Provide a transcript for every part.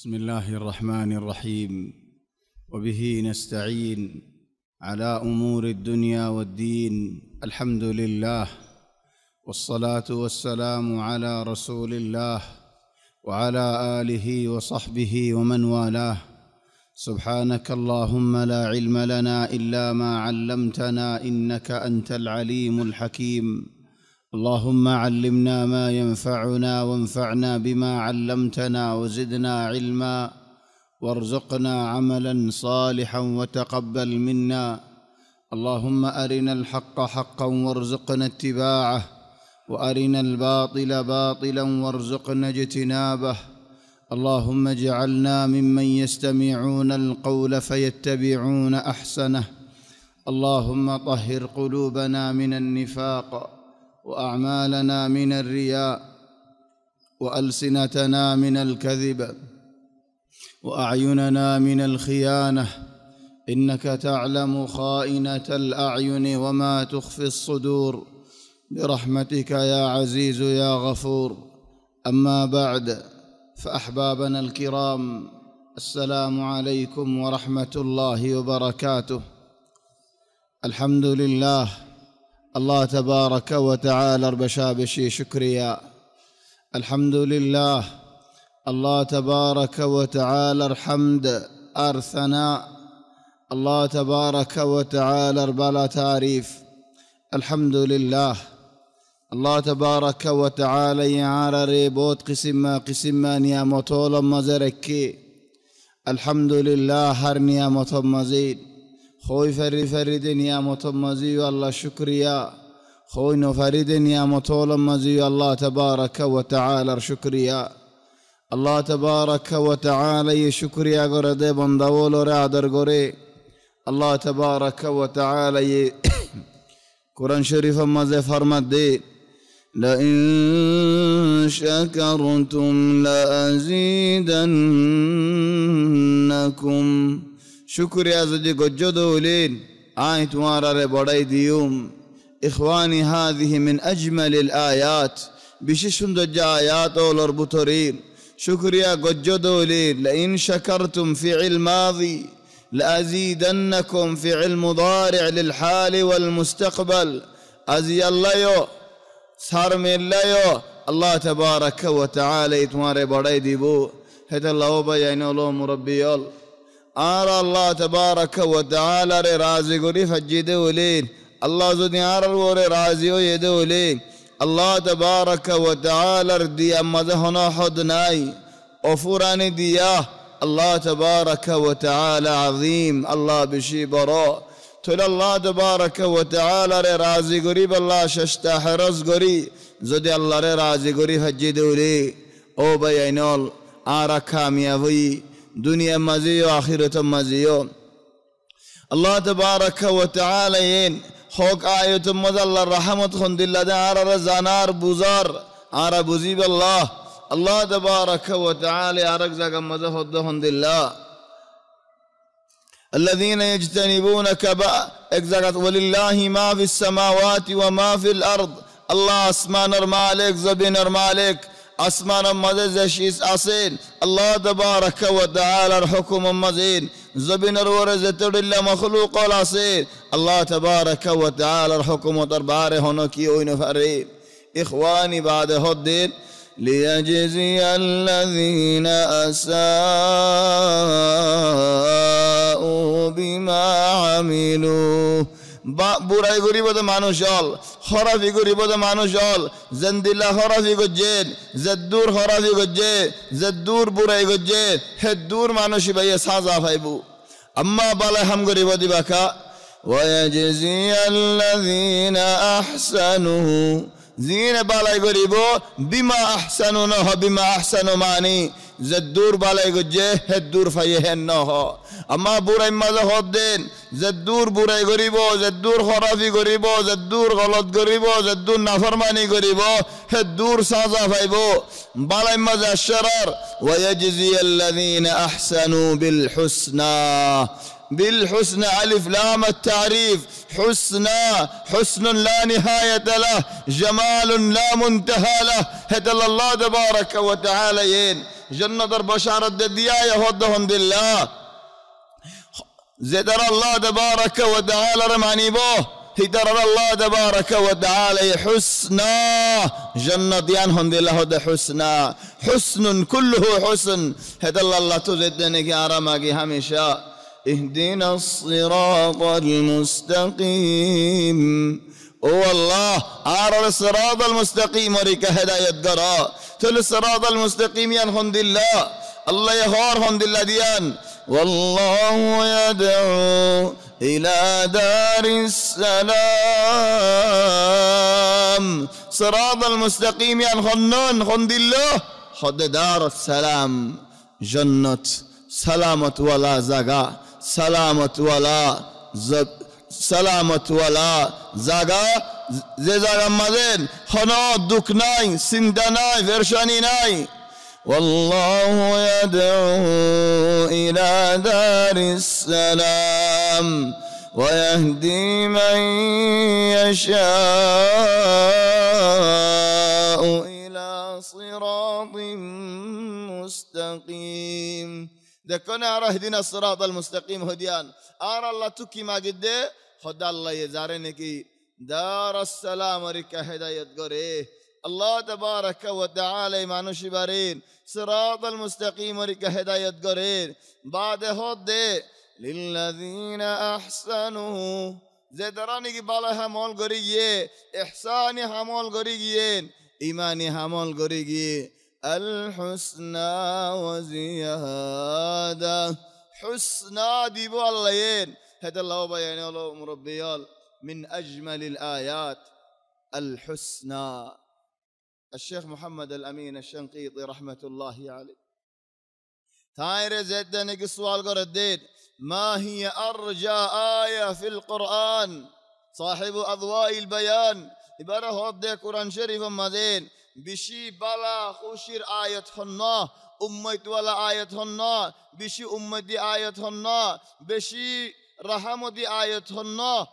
بسم الله الرحمن الرحيم. وبه نستعين على أمور الدنيا والدين. الحمد لله، والصلاة والسلام على رسول الله وعلى آله وصحبه ومن والاه. سبحانك اللهم لا علم لنا إلا ما علمتنا إنك أنت العليم الحكيم. اللهم علمنا ما ينفعنا وانفعنا بما علمتنا وزدنا علما وارزقنا عملا صالحا وتقبل منا. اللهم أرنا الحق حقا وارزقنا اتباعه، وأرنا الباطل باطلا وارزقنا اجتنابه. اللهم اجعلنا ممن يستمعون القول فيتبعون أحسنه. اللهم طهر قلوبنا من النفاق، وأعمالنا من الرياء، وألسنتنا من الكذب، وأعيننا من الخيانة. إنك تعلم خائنة الأعين وما تخفي الصدور، برحمتك يا عزيز يا غفور. أما بعد، فأحبابنا الكرام، السلام عليكم ورحمة الله وبركاته. الحمد لله، الله تبارك وتعالى بشابشي شكريا. الحمد لله، الله تبارك وتعالى الحمد أرثناء. الله تبارك وتعالى بلا تعريف. الحمد لله، الله تبارك وتعالى يعار ريبوت قسم نيامتول مزركي. الحمد لله، هر نيامت مزيد خوي فرد نيامت مزي الله شكريا. خوي نفرد نيامتول مزي الله تبارك وتعالى شكريا. الله تبارك وتعالى شكريا غرد بندول رادر غري. الله تبارك وتعالى قرآن شريف مزي فرمت دي: لئن شكرتم لأزيدنكم. شكريا زدي قجدولين آيت وارر بداي ديوم. إخواني، هذه من أجمل الآيات. بششن دجا آيات أولر بطرين. شكريا قجدولين. لئن شكرتم فعل ماضي، لأزيدنكم فعل مضارع للحال والمستقبل. أزي الله يو سار من الله. الله تبارك وتعالى يتماري بداي ديبو هذا الله بيانو لو مربيول آر الله تبارك وتعالى رازي قري فجدولين. الله زدني آر الور رازي ويدولين. الله تبارك وتعالى ردي أمده هنا حدناي أفراني دياه. الله تبارك وتعالى عظيم. الله بشي براء تل الله تبارك وتعالى رازي قري بالله ششتا حرز قري زدي الله رازي قري فجدولي او بيانول آر كاميابي دنيا مزيو آخرة مزيو. الله تبارك وتعالى ين خوك آية مزال الرحمة خند الله دار رزانار بوزار آر بوزيب الله. الله تبارك وتعالى آرك زاق مزهد خند الله. الذين يجتنبون كبائر اكزاقت ولله ما في السماوات وما في الأرض. الله أسمان المالك زبين المالك أسمان مزيز أصيل. الله تبارك وتعالى الحكم مزين زبين الورزة الله مخلوق الأصيل. الله تبارك وتعالى الحكم درباره هناكي وينفري. إخواني، بعد هدين ليجزي الذين أساءوا بما عملوا. বুড়াই গরিবদ মানুষ হল, খরাফি গরিবদ মানুষ হল, জন্দিল্লা খরাফি গজ্জেন, জদ্দুর খরাফি গজ্জে, জদ্দুর বুড়াই গজ্জে, হেদ্দুর মানুষই ভাইয়ে সাজা ভাইবু। আম্মা বালা হাম গরিবদি বাকা ওয়ায়াজজি আল্লাযীনা আহসানু। জিনে বালাই গরিব বিমা আহসানু নহ। বিমা আহসানু মানি জদ্দুর বালাই গজ্জে, হেদ্দুর ফাইয়ে হেন নহ। أما بوراي ماذا خدين زدور بوراي غريبو، زدور خرافي غريبو، زدور غلط غريبو، زدور نافرماني غريبو، هدور سازا فايبو بالاي ماذا الشرر. ويجزي الذين أحسنوا بالحسنى. بالحسنى ألف لام التعريف. حسنى حسن لا نهاية له، جمال لا منتهى له. هدل الله تبارك وتعالى ين জন্নতর বশারত দিয়ায় হদ হন্দিল্লাহ زدر الله تبارك وتعالى رمانيبو هدر الله تبارك وتعالى حسنا جنة ينهن دي الله حسنا حسن كله حسن هذا الله تزدنك أرمك همشا اهدنا الصراط المستقيم والله أرى الصراط المستقيم ورك هداية قراء تل الصراط المستقيم ينهن دي الله يهار هند الله ديان والله يدعو إلى دار السلام صراط المستقيم ينخنون خند الله خد دار السلام جنة سلامة ولا زغا سلامة ولا سلامة ولا زغا زغا مدين خنا دك ناي سندا ناي فرشاني ناي والله يدعو إلى دار السلام ويهدي من يشاء إلى صراط مستقيم ذكرنا اهدنا الصراط المستقيم هديان أرى الله تكي ما قد خد الله يزارنك دار السلام ورك هداية قريه الله تبارك وتعالى مانوش بارين صراط المستقيم ورك هداية قرين بعد هود للذين أحسنوا زدراني بالا همول قرية إحساني همول قرية إيماني همول قرية الحسنى وزيادة حسنى ديبو اللهين هذا الله بيان الله مربيال من أجمل الآيات الحسنى الشيخ محمد الأمين الشنقيطي رحمة الله عليه تاير زدنك السؤال قردين ما هي أرجى آية في القرآن صاحب أضواء البيان إبارة هود قرآن شريف مدين بشي بلا خوشير آية هنا أمت ولا آية هنا بشي أمتي آية هنا بشي رحمتي آية هنا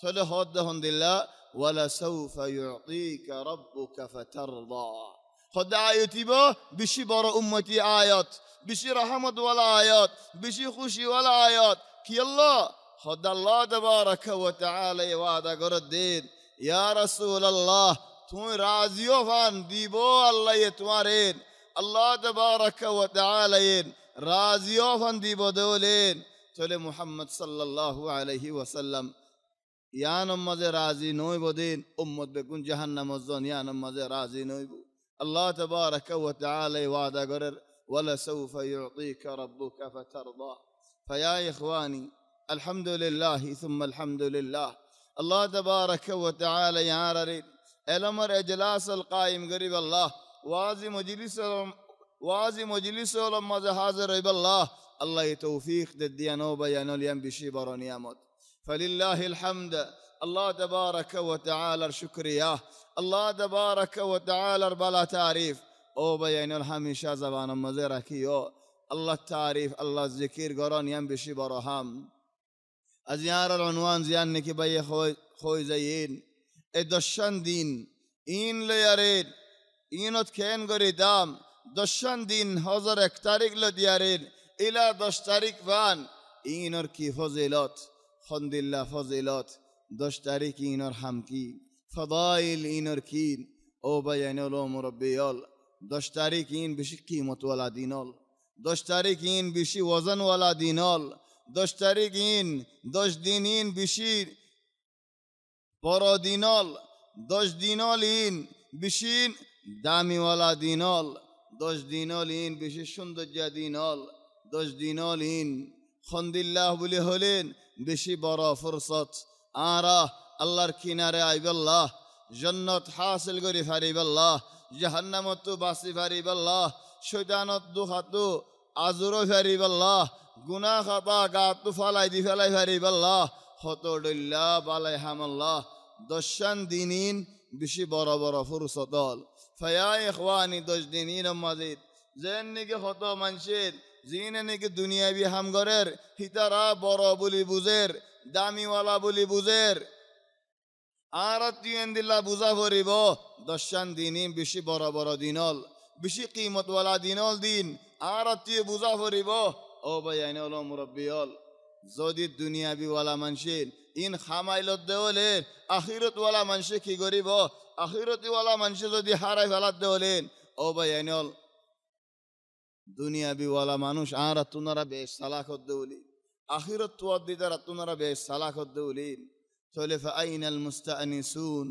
تله هود هند الله ولسوف يعطيك ربك فترضى خد آياتي با بشي برا أمتي آيات بشي رحمة ولا آيات بشي خوشي ولا آيات كي الله خد الله تبارك وتعالى وعدا قردين يا رسول الله تون راضيو فان ديبو الله يتوارين الله تبارك وتعالى راضيو فان ديبو دولين تولي محمد صلى الله عليه وسلم يانم مزه راضي نوي بدين أمت بكون جهنم الزون يانم مزه راضي نوي بو الله تبارك وتعالى وعدا قرر ولسوف يعطيك ربك فترضى فيا إخواني الحمد لله ثم الحمد لله الله تبارك وتعالى يعرر الأمر إجلاس القائم قريب الله وازي مجلس لما حاضر الله الله توفيق دديانو بيانو ليم بشي برونيامات فلله الحمد الله تبارك وتعالى شكرياه الله تبارك وتعالى بلا تعريف او بيان الهميشة زبان مزيرا كيو الله تعريف الله الذكر قران ينبشي برهام ازيار العنوان زيان نكي بي خوي زيين ادوشان دين این لیارین اینت کن گری دام دوشان دین هزار اکتاریک لدیارین ایلا دوش تاریک وان اینر کی فضیلات خند الله فضیلات دوش تاریک اینر هم کی فضایل اینر کین او بیان الله مربیال دوش تاریک این بشی قیمت والا دینال دوش تاریک این بشی وزن والا دینال دوش تاریک این دوش دینین بشی پرا دینال دوش دینال این بشین دامی والا دینال دوش دینال این بشی شندجا دینال دوش دینال این خند الله بلی هلین بشی برا فرصت آرا الله کناره ای بالله جنت حاصل کری فریب الله جهنمت تو باسی فریب الله شیطانت دو خطو ازرو فریب الله گناه خطا گات تو فلای دی فلای فریب الله خطو الله بالای هم الله دوشان دینین بشی برا برا فرصتال فیا اخوانی دوش دینین مزید زنی که خطا منشید زیننی که دنیا بی هم گرر هیترا برا بولی بوزر دامی والا بولی بوزر آرت دیون دلا بوزا فری با دوشان دینین بشی برا برا دینال বেশি কিমতওয়ালা দিনল দিন আর তুই বুঝা পড়িব ও ভাই আইন হলো মুরব্বীল যদি দুনিয়াবিওয়ালা মানুষের ইন খামাইলত দেওলেন আখিরতওয়ালা মানুষে কি করিব আখিরতওয়ালা মানুষে যদি হারাই ফেলাত দেওলেন ও ভাই আইনল দুনিয়াবিওয়ালা মানুষ আর তুনারা বেশ সালাখত দেউলি আখিরত তুয়ার দিতারা তুনারা বেশ সালাখত দেউলিন তাহলে ফাইনাল মুস্তানিসুন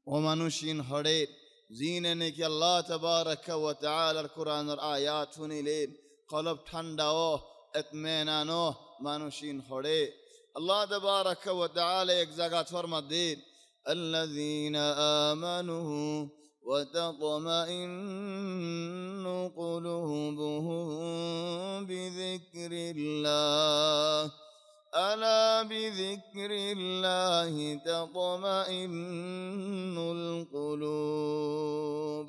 ও মানুষিন হড়ে জিনে নাকি আল্লাহ তাবারাকা ওয়া তাআলার কোরআনের আয়াত শুনিলেন কলব ঠান্ডা ও ইতমিনানো মানুষিন হড়ে আল্লাহ তাবারাকা ওয়া তাআলা এক জায়গা ফরমাতেন আল্লাযীনা আমানু وتطمئن قلوبهم بذكر الله ألا بذكر الله تطمئن القلوب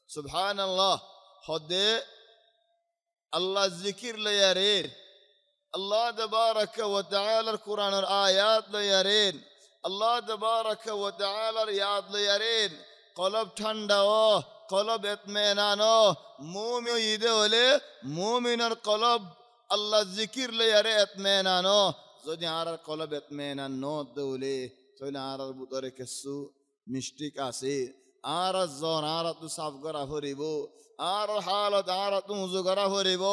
سبحان الله خد الله الذكر ليرين الله تبارك وتعالى القرآن الآيات ليرين الله تبارك وتعالى الياد ليرين কলব ঠান্ডা ও কলব ইতমিনানো মুমিন ইদে হলে মুমিনের কলব আল্লাহ জিকির লয়ারে ইতমিনানো যদি আর কলব ইতমিনান ন দৌলে তাহলে আর ভিতরে কিছু মিস্টেক আছে আর জন আর তু সাফ করা হরিব আর হালত আর তু উজু করা হরিব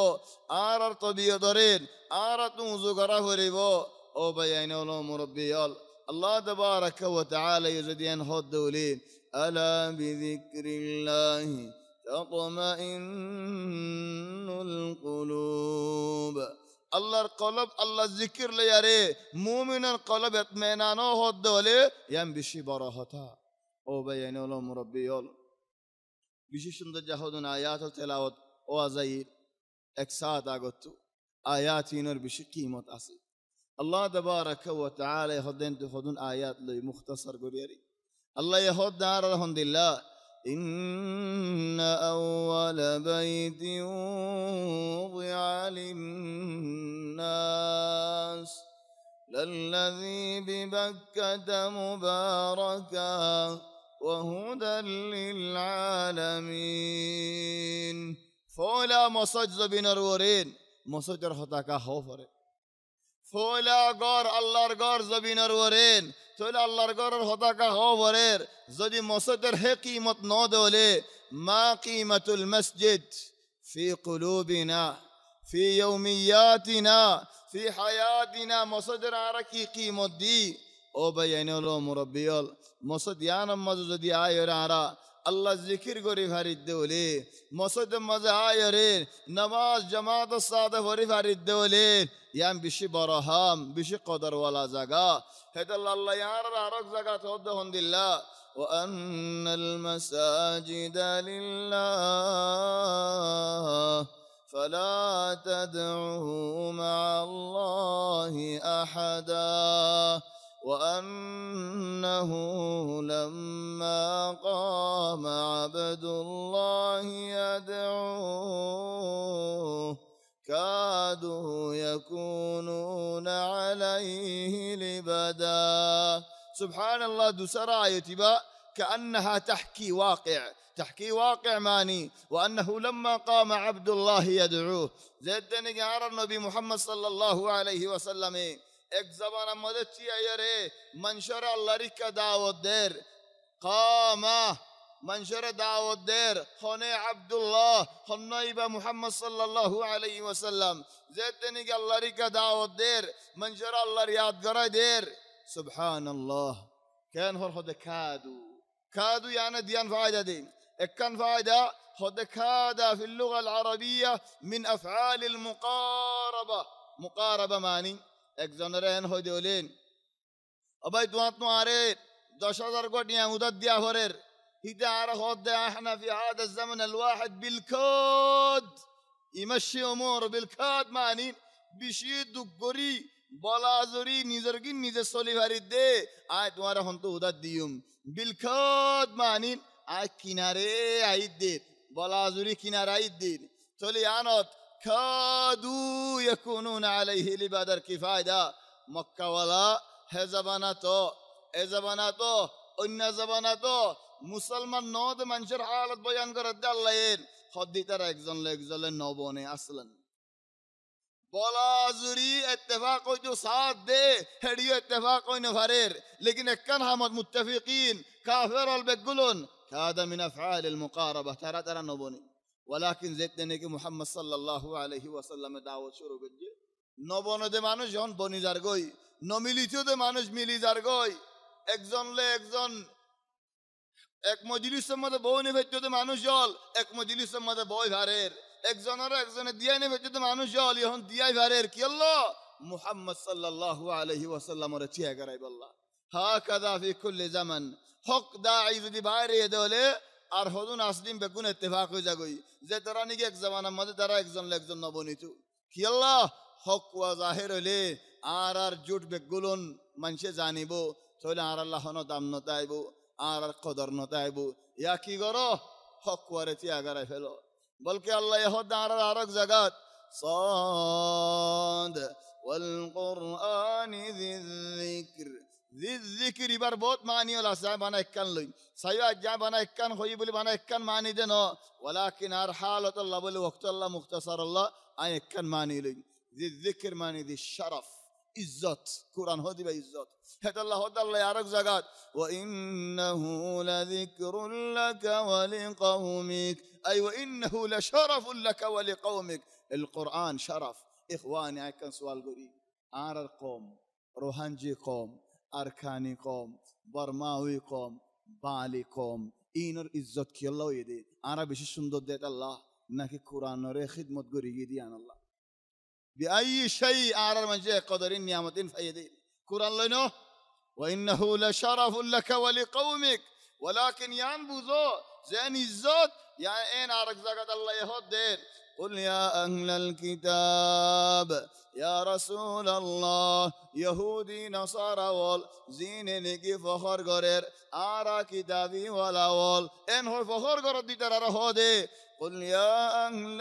আর তবিয়ত ধরেন আর তু উজু করা হরিব ও ভাই আইন হলো মুরব্বিয়াল আল্লাহ তাবারাকা ওয়া তাআলা যদি আন হদ দৌলে ألا بذكر الله تطمئن القلوب الله القلب الله الذكر لياري مؤمن القلب اطمئنانه هدوله يم بشي براحتا او بيان الله مربيول بشي সুন্দর জাহদুন আয়াত তেলাওয়াত ও আযাইর একসাথ আগত আয়াতিনের বেশি কিমত আছে আল্লাহ তাবারাকা ওয়া তাআলা হদুন আয়াত লই মুখতাসার করিয়ারি الله يهود دار الحمد لله إن أول بيت وضع للناس للذي ببكة مباركا وهدى للعالمين فولا مسجد بين الورين مسجد رحتك خوفر فولا غار الله غار زبين الورين তাহলে আল্লাহর ঘরের হতাকা খবরের যদি মসজিদের হে কিমত ন দেলে মা কিমাতুল মসজিদ ফি কুলুবিনা ফি ইয়াউমিয়াতিনা ফি হায়াতিনা মসজিদের আর কি কিমত দি ও ভাই আইনলো মুরব্বিয়াল মসজিদ ইয়ানাম মাঝে যদি আয়রে আরা আল্লাহ জিকির করে ফারিদ দেলে মসজিদের মাঝে আয়রে নামাজ জামাত সাদে করে ফারিদ দেলে ইয়াম বেশি বড় হাম বেশি কদরওয়ালা জায়গা هذا الله يعرض عرق زكاة الحمد لله وأن المساجد لله فلا تدعوا مع الله أحدا وأنه لما قام عبد الله يدعوه كادوا يكونون عليه لبدا سبحان الله دوسرا يتبا كأنها تحكي واقع ماني وأنه لما قام عبد الله يدعوه زيدني قال النبي محمد صلى الله عليه وسلم एक जमाना मदद चाहिए रे मंशर अल्लाह रिका दावत देर कामा منشر دعوت دير خوني عبد الله خنيبة محمد صلى الله عليه وسلم زيتني قال الله ريكا دعوت دير منشر الله رياض قرى دير سبحان الله كان هو خد كادو يعني ديان فايدة دي كان فايدة خد كادا في اللغة العربية من أفعال مقاربة ماني اكزونرين هو ديولين أباي دوات نوارين 10,000 قد يهودات ديا هورير هدار خد احنا في هذا الزمن الواحد بالكود يمشي امور بالكود ماني بشيد دغري بلازوري نيزرگين نيز سولي فريد دي آي تمہارا ہن تو ودت ديوم بالكود ماني آي كيناري آيد دي بلازوري كينار آيد دي تولي آنوت كادوا يكونون عليه لبادر كفايدة مكة ولا هزباناتو أن زباناتو মুসলমান নদ মানুষের হালত বয়ান করে আল্লাহের হদ্দি তারা একজনে নবনে আসলেন বলা জুরি ইত্তেফাক হইতো সাথ দে হেডিও ইত্তেফাক হইনো ভারের লেকিন একখান হামদ মুত্তাফিকিন কাফির আল বেগুলুন কাদা মিন আফআলিল মুকারাবা তারা নবনি ওয়ালাকিন যেতে কি মুহাম্মদ সাল্লাল্লাহু আলাইহি ওয়াসাল্লামে দাওয়াত শুরু করছে নবনদে মানুষ যখন বনি যার গই নমিলিতদে মানুষ মিলি যার গই একজন এক মজলিসের মধ্যে বই নেবে মানুষ জল এক মজলিসের মধ্যে বই ভারের একজনে দিয়াই নেবে মানুষ জল এখন দিয়াই ভারের কি আল্লাহ মুহাম্মদ সাল্লাল্লাহু আলাইহি ওয়াসাল্লামের চিয়া করাই বললা হাকাযা ফি কুল্লি জামান হক দাঈ যদি বাইরে দলে আর হদুন আসলিম বেগুন ইত্তেফাক হয়ে যাগই যে তারা নাকি এক জামানার মধ্যে তারা একজন নবনীত কি আল্লাহ হক ওয়া জাহির হইলে আর জুট বেগুলন মানুষে জানিব তাহলে আর আল্লাহ দাম নতাইব আর কদর নতাইব ইয়া কি করো হক ওয়ারে চিয়া করাই ফেলো বলকে আল্লাহ ইহদ আর এক জায়গাত সাদ ওয়াল কুরআনি যিযিকর যিযিকর ইবার বহুত মানি হল আছে বানা একখান লই সাইয়া যা বানা একখান হই বলি বানা একখান মানি দেন ওয়ালাকিন আর হালত আল্লাহ বলি ওয়াক্ত আল্লাহ মুখতাসার আল্লাহ আই একখান মানি লই যিযিকর মানি দি শরফ ইজ্জত কুরআন হদি বা ইজ্জত হেত আল্লাহ আর এক জায়গাত ওয়া ইন্নাহু লাযিকরুল লাকা ওয়া লিকাওমিক আই ওয়া ইন্নাহু লাশারাফুল লাকা ওয়া লিকাওমিক আল কুরআন শরফ ইখওয়ানি আইকান সওয়াল করি আর কওম রোহানজি কওম আরখানি কওম বর্মাউই কওম বালি কওম ইনর ইজ্জত কি আল্লাহ ইদে আরা বেশি সুন্দর দেত আল্লাহ নাকি কুরআনের খিদমত করি দিয়ান আল্লাহ بأي شيء أعرى من جاء قدر نعمة فيدين قرآن لنا وإنه لشرف لك ولقومك ولكن ينبذو زين الزود يا إن أرك زكاة الله يهدين قل يا أهل الكتاب يا رسول الله يهودي نصارى وال زين نجي فخر غرير أرى كتابي ولا وال إن هو فخر غرد دي ترى هودي قل يا أهل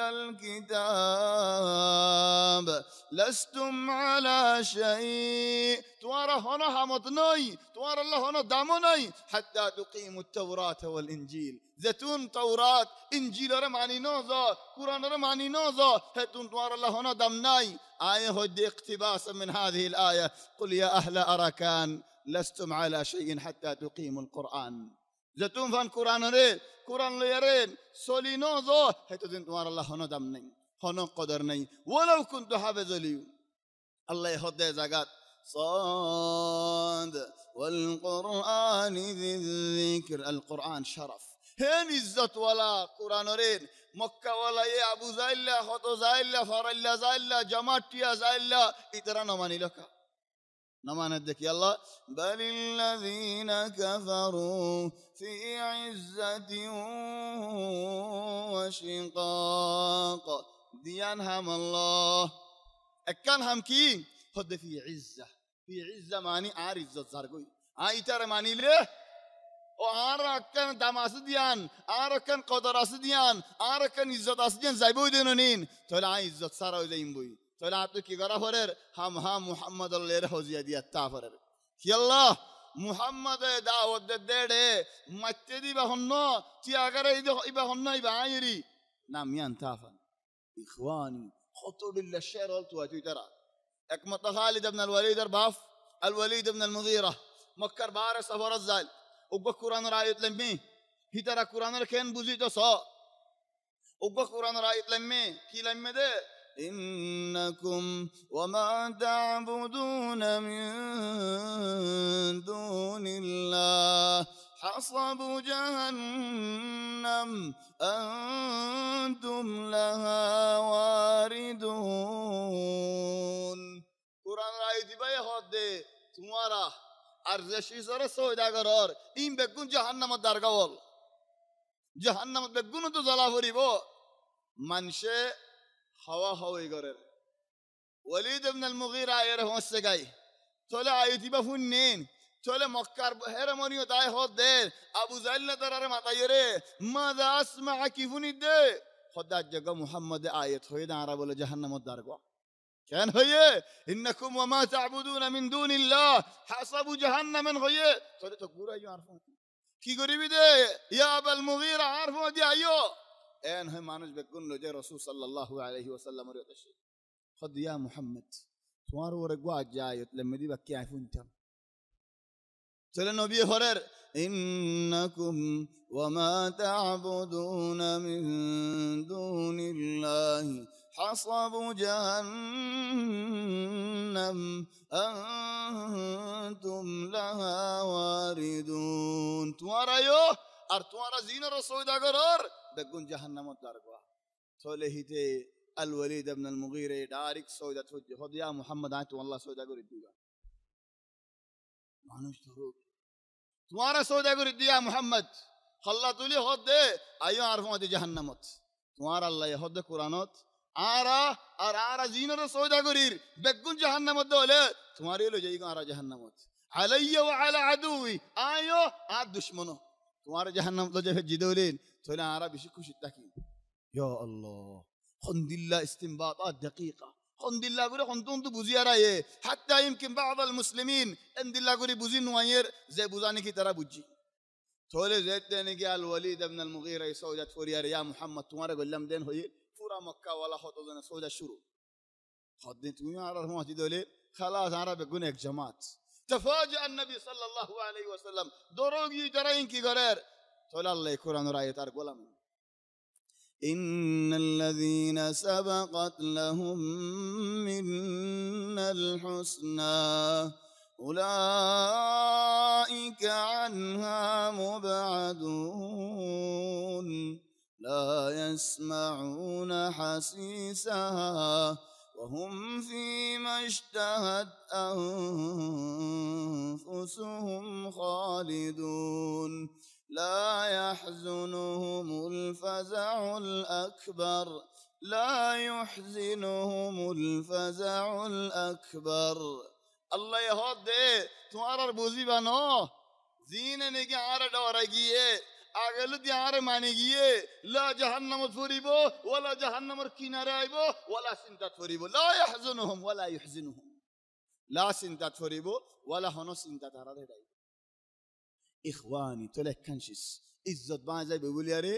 الكتاب لستم على شيء توارى هنا حمطني توارى الله هنا دامني حتى تقيموا التوراة والإنجيل زيتون توراة إنجيل رماني نوزا قرآن رماني نوزا هتون توارى الله هنا دمناي آية هدي اقتباسا من هذه الآية قل يا أهل أركان لستم على شيء حتى تقيموا القرآن زيتون فان قرآن ليرين سولي نوزو هتون توارى الله هنا دمني هنا قدر ني ولو كنت حافظ لي الله يهدي زكاة صاد والقرآن ذي الذكر القرآن شرف هين عزت ولا قرآن رين مكة ولا يا أبو زايلا خطو زايلا فرلا زايلا جماعتيا زايلا إترا نماني لك نمان الدك يلا بل الذين كفروا في عزة وشقاق ديانهم الله أكان هم كي خد في عزة معني عزة زرقوي ترى معني له وأركان دماس ديان أركان قدر أسديان أركان عزة أسديان زايبوي دينونين تلا عزة سارو زين بوي تلا أبتو كي غرا فرر هم محمد الله رهوزي دي التافرر يلا محمد دعوت دده متدي بهنو تي أجر يبهنو يبعيري نام ينتافن إخواني خطر للشعر والتواتي ترى أكمل خالد بن الوليد الباف الوليد بن المغيرة مكر بار سفر الزال وبقى قرآن رايت لمي هي ترى قرآن ركين بوزيت صا وبقى قرآن رايت لمي كي لمي ده إنكم وما تعبدون من دون الله حصب جهنم أنتم لها واردون قرآن رايت بيه هده تمارا أرزشي سر سويدا قرار إن بكون جهنم الدرجول جهنم بكون تو زلافوري بو منشة هوا قرار وليد بن المغيرة يره السجاي طلع عيتي بفنين طلع مكر هرموني وتاي هود ده أبو زيل ترى ما تيره ماذا أسمع كيفني ده خدا جگہ محمد آيت هوي دارا بوله جهنم الدرجة كان هي إنكم وما تعبدون من دون الله حسب جهنم هي طلع تقول أيها عارفون কি করিবি দে ইয়া আবাল মুগীরা আরফ দি আইও এন হয় মানুষ বেগুন লজে রাসূল সাল্লাল্লাহু আলাইহি ওয়াসাল্লামের উদ্দেশ্যে খদ ইয়া মুহাম্মদ তোমার ওরে গো আজায়ত লেমদি বাকি আইফুনতাম চলে নবী হরের ইন্নাকুম ওয়া মা তা'বুদুন মিন দুনিল্লাহি হাসাবু জাহান্নাম আনতুম লাহা ওয়ারিদুন তোমার আয়ো আর তোমারা জিনের সওদাগরর বেগুন জাহান্নামত দারগা চলে হিতে আল ওয়ালিদ ইবনে আল মুগীরা ডাইরেক্ট সওদা থুজ খদ ইয়া মুহাম্মদ আই তো আল্লাহ সওদাগর দিবা মানুষ ধরো তোমারা সৌদাগরি দিয়া মুহাম্মদ হল্লা তুলি হদ দে আইও আর ফমাদি জাহান্নামত তোমার আল্লাহ হদ দে কোরআনত আরা জিনের সৌদাগরির বেগুন জাহান্নামত হলে তোমার এলো যাই আরা জাহান্নামত আলাইয়া ওয়া আলা আদুই আইও আর দুশমন তোমার জাহান্নাম তো যে জিদৌলেন তাহলে আরা বেশি খুশি থাকি ইয়া আল্লাহ খন্দিল্লাহ ইস্তিনবাতাত দাকিকা খন্দিল্লাহ করে খন্তন তো বুঝিয়া রায়ে হাত্তা ইমকিন বা'দ আল মুসলিমিন এন্দিল্লাহ করে বুঝি নুয়াইয়ের যে বুঝানি কি তারা বুঝি তাহলে যেতে নাকি আল ওয়ালিদ ইবনে আল মুগীরা সওজাত ফরিয়ার ইয়া মুহাম্মদ তোমারে গল্লাম দেন হয়ে পুরা মক্কা ওয়ালা হত জনে সওজা শুরু হদিন তুমি আর মসজিদ হলে খালাস আরা বেগুন এক জামাত تفاجأ النبي صلى الله عليه وسلم دروغي تراين কি করের তাহলে আল্লাহ কোরআনের আয়াত আর গোলাম إن الذين سبقت لهم منا الحسنى أولئك عنها مبعدون لا يسمعون حسيسها وهم فيما اشتهت أنفسهم خالدون لا يحزنهم الفزع الأكبر لا يحزنهم الفزع الأكبر الله يهد تمہارا بوزی بنو زین نے کہ آرہ ڈورا گئے আগেল দিয়ে আরে মানে গিয়ে লা জাহান্নামত ফরিব ওয়ালা জাহান্নামের কিনারে আইব ওয়ালা চিন্তা ফরিব লা ইয়াহজুনুহুম ওয়ালা ইহজিনুহুম লা চিন্তা ফরিব ওয়ালা হন চিন্তা তারা দেই ইখওয়ানি তোলে কানশিস ইজ্জত বাঁচাই বলিয়ারে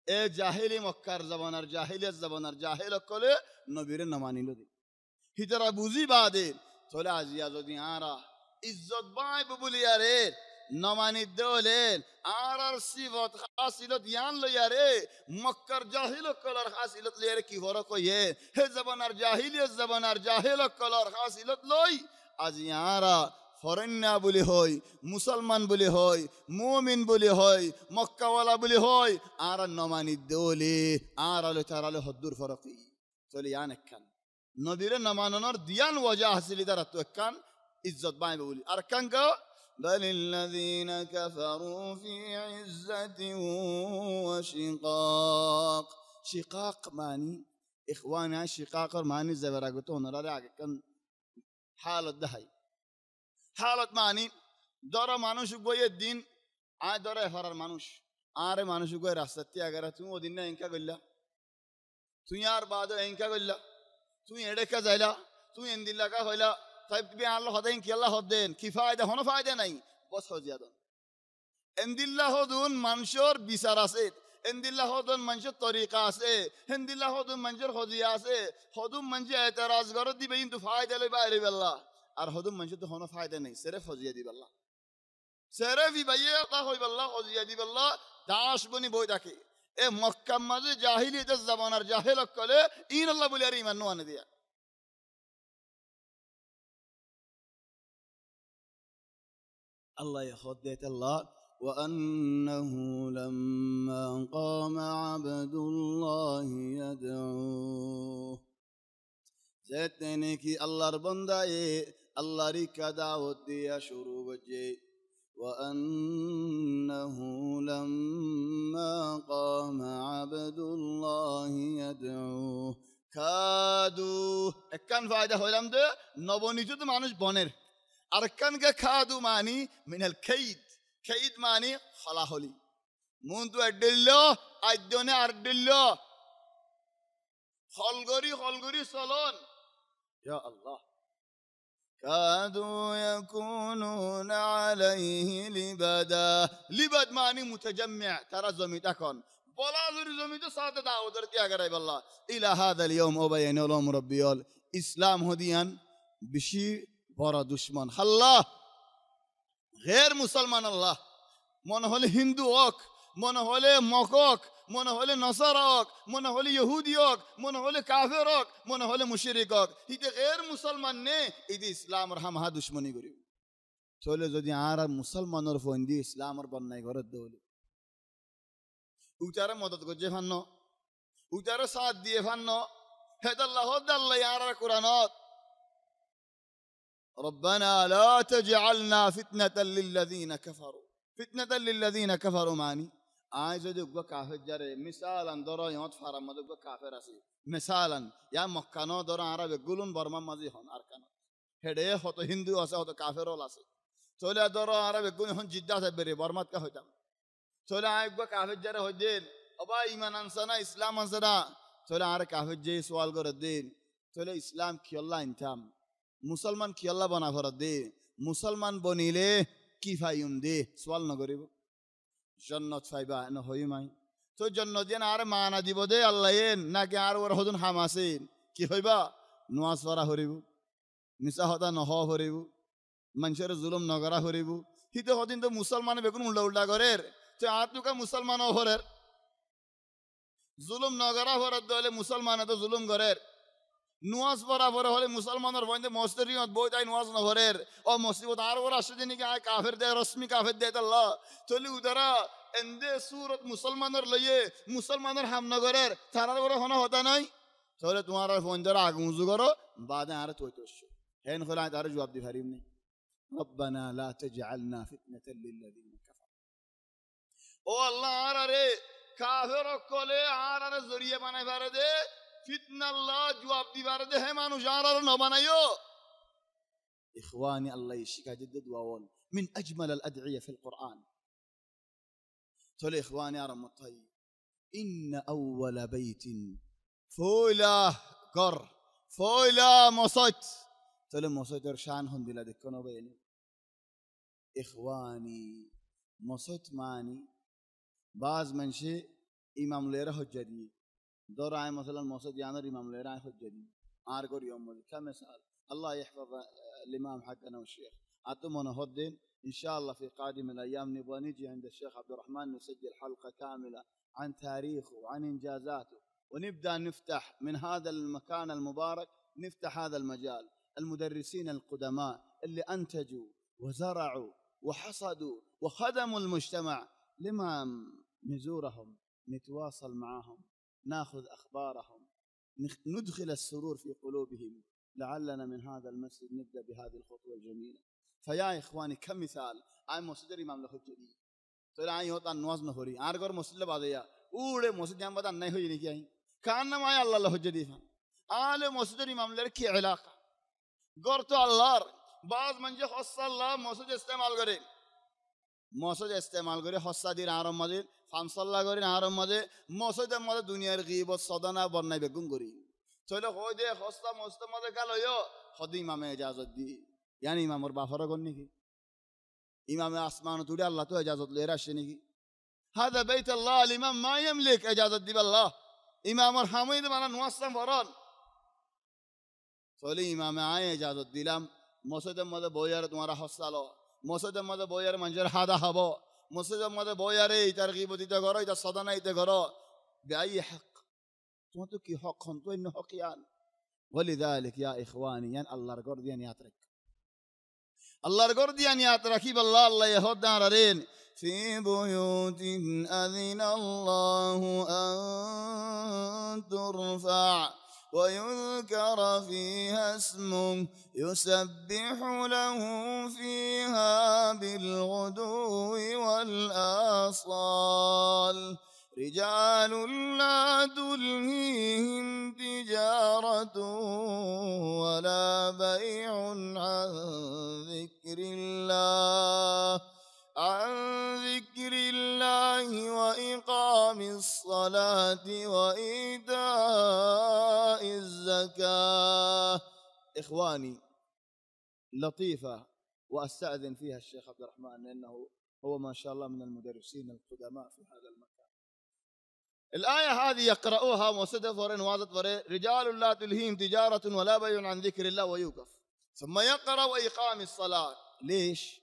এ জাহেলি মক্কার জামানার জাহেলিয়াত জামানার জাহেল কলে নবীরে না মানিল দি হিতারা বুঝি বাদে তোলে আজিয়া যদি আরা ইজ্জত বাঁচাই বলিয়ারে নমানি দোলেন আর সিবত হাসিলত ইয়ান লয়ারে মক্কার জাহিল কলর হাসিলত লয়ারে কি ফরক হয়ে হে জবানার জাহিলিয়ত জবানার জাহিল কলর হাসিলত লই আজ ইয়ারা ফরেন্না বলি হয় মুসলমান বলি হয় মুমিন বলি হয় মক্কাওয়ালা বলি হয় আর নমানি দোলে আর আলো তারালে হদ্দুর ফরক চলে ইয়ান একখান নবীরে নমাননের দিয়ান ওয়াজা হাসিলি তারা তো একখান ইজ্জত বাঁচবে বলি আর একখান গো بل الذين كفروا في عزة وشقاق شقاق ماني إخوانا شقاق ماني زبراغتون رأي كان حالة دهي حالة ماني دارا مانوش قوي الدين دارا فرار مانوش مانوش قوي راستي أغير تون وديننا إنكا قلّا تون يار بعدو إنكا قلّا تون يدكا زيلا تون يندل لكا خيلا طيب تبي الله هدين كي الله هدين كي فايدة هنا فايدة نہیں بس ہو زیادہ اندلّہ ہدون منشور بیساراسید اندلّہ ہدون منشور طریقہ سے اندلّہ ہدون منشور خودیہ سے ہدون منشور اعتراض کرو دی بین تو فائدہ لے باہر باللہ اور ہدون منشور تو ہونا فائدہ نہیں صرف خودیہ دی باللہ صرف ہی بھئی اللہ ہوئی باللہ خودیہ دی باللہ داش بنی بوئی داکی اے مکمد جاہلی دس زبانر جاہل اکلے این اللہ بولی ایمان نوانے دیا الله يخدت الله وأنه لما قام عبد الله يدعوه زتنك الله ربنداي الله ريكا دعوت دي شروع وجه وأنه لما قام عبد الله يدعوه كادوا كان فايدة هولم ده نبونيتو ده مانوش بونر أركان كادو ماني من الكيد كيد ماني خلاهولي منتو أدلّو أدوني أردلّو خلغوري صلون يا الله كادوا يكونون عليه لبدا لبد معني متجمع ترى زمي تكون بلا زمي تو ساده داود رتيا غراي بالله الى هذا اليوم وبين لهم ربيول اسلام هديان بشي برا دشمن الله غير مسلمان الله মনে হলে হিন্দু হোক মনে হলে মকক মনে হলে নসারা হোক মনে হলে ইহুদি হোক মনে হলে কাফের হোক মনে হলে মুশরিক হোক ইতে গের মুসলমান নে ইদি ইসলামর হামহা দুশ্মনী করিব চলে যদি আর মুসলমানের ফন্দি ইসলামর বন্যাই ঘরের দৌলি উচারে মদত করছে ফান্ন উচারে সাথ দিয়ে ফান্ন হেদাল্লাহ দাল্লাহ আর কোরআনত ربنا لا تجعلنا فتنة للذين كفروا فتنة للذين كفروا ماني عايز يدق كافر جري مثالا درا يوت فرما دق كافر اسي مثالا يا مكانو درا عرب يقولون برما مازي هون اركان هدي هو هندو اسا هو كافر ولا اسي تولا درا عرب يقولون هون جدة تبري برمات کا ہوتا تولا عايز كافر جري هدين ابا ایمان انسانا اسلام انسانا تولا عرب كافر جي سوال کر دين تولا اسلام کی الله انتام মুসলমান কি আল্লাহ বানা ফরত দে মুসলমান বনিলে কি ফাইম দে সওয়াল নগরিব জান্নাত ফাইবা ন হই মাই তো জান্নাত দেন আর মানা দিব দে আল্লাহ এন নাকি আর ওর হদুন হামাসিন কি হইবা নওয়াজ পড়া হরিব মিছা হতা নহ হরিব মানুষের জুলুম নগরা হরিব হিতে হদিন তো মুসলমান বেগুন উল্টা উল্টা করের তো আর তুকা মুসলমান হরের জুলুম নগরা হরত দলে মুসলমান তো জুলুম করের নুয়াজ বরাবর হলে মুসলমানের বন্ধে মস্তিরিয়ত বই তাই নুয়াজ নহরের ও মুসিবত আর ওর আসে দিন কি আয় কাফের দে রসমি কাফের দে আল্লাহ চলি উদারা এন্দে সুরত মুসলমানের লইয়ে মুসলমানের হামনগরের তারার করে হনা হতা নাই তাহলে তোমার ফোন দ্বারা আগুন উজু করো বাদে আর তুই তো হেন খোলা তার জবাব দি পারিম নি রব্বানা লা তাজআলনা ফিতনাতাল লিল্লাযিনা কাফারু ও আল্লাহ আর আরে কাফের কলে আর আরে জরিয়া বানাই পারে দে فتنة الله جواب دي بارده ہے مانو جارر نو بنايو إخواني الله يشيك جدد وأول من أجمل الأدعية في القرآن تقول إخواني يا رب الطيب إن أول بيت فولا قر فولا مصت تقول مصت رشانهم دي لدكنو بيني إخواني مصت ماني بعض من شيء إمام ليره الجديد دور عام مثلا موسد يعني الإمام ليران حجدي أرجو يوم كمثال الله يحفظ الإمام حقنا والشيخ أتمنى هدين إن شاء الله في قادم الأيام نبغى نجي عند الشيخ عبد الرحمن نسجل حلقة كاملة عن تاريخه وعن إنجازاته ونبدأ نفتح من هذا المكان المبارك نفتح هذا المجال المدرسين القدماء اللي أنتجوا وزرعوا وحصدوا وخدموا المجتمع لما نزورهم نتواصل معهم ناخذ أخبارهم ندخل السرور في قلوبهم لعلنا من هذا المسجد نبدأ بهذه الخطوة الجميلة فيا إخواني كمثال أي مسجد الإمام له الجديد ترى أي هذا النواز نهوري أرجع مسجد بعديا أول مسجد جنب هذا नहीं हुई नहीं क्या ही كأنما ما الله له الجديد آل مسجد الإمام له كي علاقة قرط الله بعض من جه خص الله مسجد استعمال करे مسجد استعمال करे خص دين عرب مدين ফামসাল্লাহ করি আরম মাঝে মসজিদের মধ্যে দুনিয়ার গীবত সদানা বর্ণাই বেগুন করি চলে হই দে হস্তা মস্ত মধ্যে গেল হদি ইমামে ইজাজত দি ইয়ানি ইমামর বাফার কোন নাকি ইমামে আসমান তুড়ে আল্লাহ তো ইজাজত লয়ে আসে নাকি هذا بيت الله الإمام ما يملك إجازة دي بالله إمام الحميد من نوصل فران فلي إمام عاي إجازة ديلام مسجد ماذا بوير تمہارا حصلو مسجد ماذا بوير منجر هذا هبو مسجد ماذا بوير ترغيب ديتا غرو إذا صدنا إذا غرو بأي حق تو كي حق تو إنه حقيان ولذلك يا إخواني ين الله رجرديان ياترك الله رجرديان ياترك بالله الله يهود دارين في بيوت أذن الله أن ترفع ويذكر فيها اسمه يسبح له فيها بالغدو والآصال رجال لا تلهيهم تجارة ولا بيع عن ذكر الله وإقام الصلاة وإيتاء الزكاة إخواني لطيفة وأستأذن فيها الشيخ عبد الرحمن لأنه هو ما شاء الله من المدرسين القدماء في هذا المكان. الآية هذه يقرأوها وصدف ورواضة رجال لا تلهيهم تجارة ولا بيع عن ذكر الله ويوقف، ثم يقرأ وإقام الصلاة. ليش؟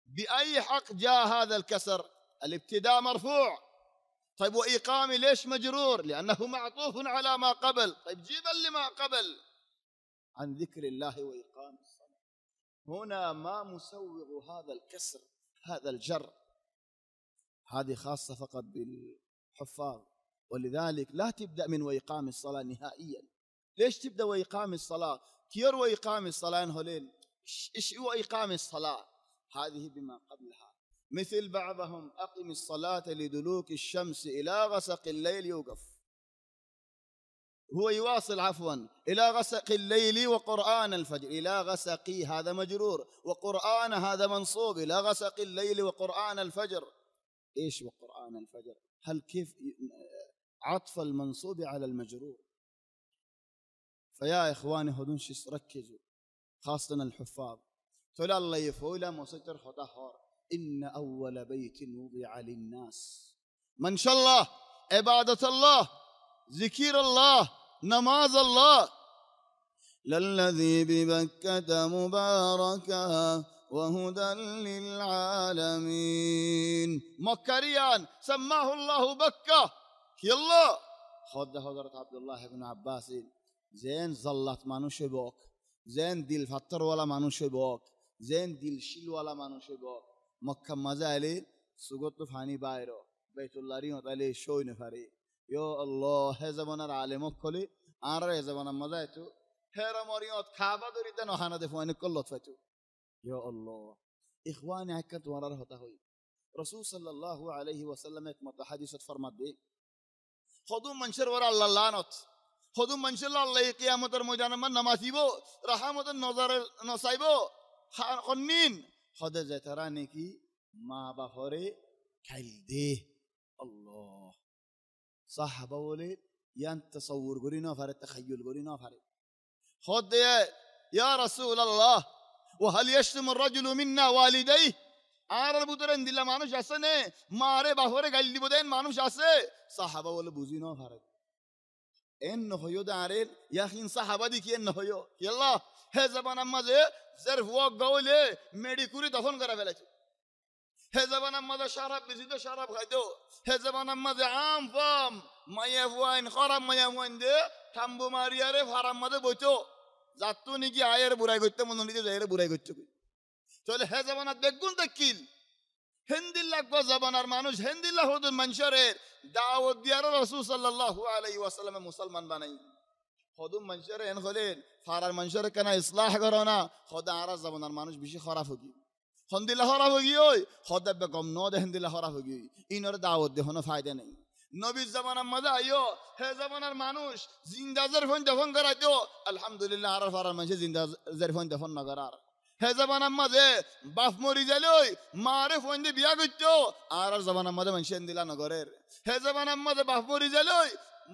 بأي حق جاء هذا الكسر؟ الابتداء مرفوع. طيب وإقام ليش مجرور؟ لأنه معطوف على ما قبل. طيب جيبا لما قبل عن ذكر الله وإقام الصلاة. هنا ما مسوغ هذا الكسر هذا الجر، هذه خاصة فقط بالحفاظ، ولذلك لا تبدأ من وإقام الصلاة نهائيا. ليش تبدأ وإقام الصلاة؟ كير وإقام الصلاة هولين إيش هو إقام الصلاة؟ هذه بما قبلها، مثل بعضهم أقم الصلاة لدلوك الشمس إلى غسق الليل يوقف، هو يواصل عفوا إلى غسق الليل وقرآن الفجر. إلى غسقي هذا مجرور، وقرآن هذا منصوب. إلى غسق الليل وقرآن الفجر. إيش وقرآن الفجر؟ هل كيف عطف المنصوب على المجرور؟ فيا إخواني هدونش ركزوا، خاصة الحفاظ. تقول الله يفعل مستر خطهار إن أول بيت وضع للناس من شاء الله عبادة الله ذكر الله نماز الله للذي ببكة مباركا وهدى للعالمين. مكريان سماه الله بكة. يلا خد حضرت عبد الله بن عباس زين ظلت مانوش بوك، زين دل فتر ولا مانوش بوك، زين دل شيل ولا مانوش بوك. مكة مزالي سقط فاني بايرو بيت الله ريمت عليه شوي نفري. يا الله هزبنا العالم كلي آنرا هزبنا مزايتو هيرا مريوت كعبة دريدن وحنا دفواني كل لطفتو. يا الله إخواني هكذا ورا هتا هوي رسول صلى الله عليه وسلم एक متحدث فرمات दे خدوم منشر ورا الله لعنت خدوم منشر الله قيامت المجان من نماسيبو رحمت النظر نصايبو خنين خد زتراني की माँ बाफरे खाइल दे الله صحابة ولي ين تصور قرينا فارد تخيل قرينا فارد خد يا رسول الله وهل يشتم الرجل منا والديه آر بودرن دل مانوش اسه نه ماره باهوره گلی بودن مانوش اسه صحابه ولا بوزینا فرد ان نهيو دارين يا اخي صحابه دي كي نهيو يلا هي زبان امازه صرف واق گوله ميديكوري دفن کرا فلچ هي زبان امازه شراب بزيدو شراب خايدو هي زبان امازه عام فام ما يفوين خرام ما يفوين ده تامبو مارياره فرام مده بوتو زاتوني كي آير براي گوتته منوني دي زاير براي گوتته তাহলে হে জামানাত বেগুন দেখিল হিন্দিল্লাহ কো জামানার মানুষ হিন্দিল্লাহ হুদুন মানশরের দাওয়াত দিয়ার রাসূল সাল্লাল্লাহু আলাইহি ওয়াসাল্লাম মুসলমান বানাই হুদুন মানশরে এন হলেন ফারার মানশরে কেন ইসলাহ করোনা খোদা আর জামানার মানুষ বেশি খারাপ হগি হিন্দিল্লাহ খারাপ হগি ওই খোদা বেগম ন দে হিন্দিল্লাহ খারাপ হগি ইনর দাওয়াত দে কোনো ফায়দা নাই নবীর জামানার মজা আইও হে জামানার মানুষ জিন্দা জরফন দফন করাইতো আলহামদুলিল্লাহ আর ফারার মানুষ জিন্দা জরফন দফন না করার হে জামানার মাঝে বাপ মরি যাইলই মারে ফোন দিয়ে বিয়া করতো আর জামানার মাঝে মানুষ দিলা নগরের হে জামানার মাঝে বাপ মরি যাইলই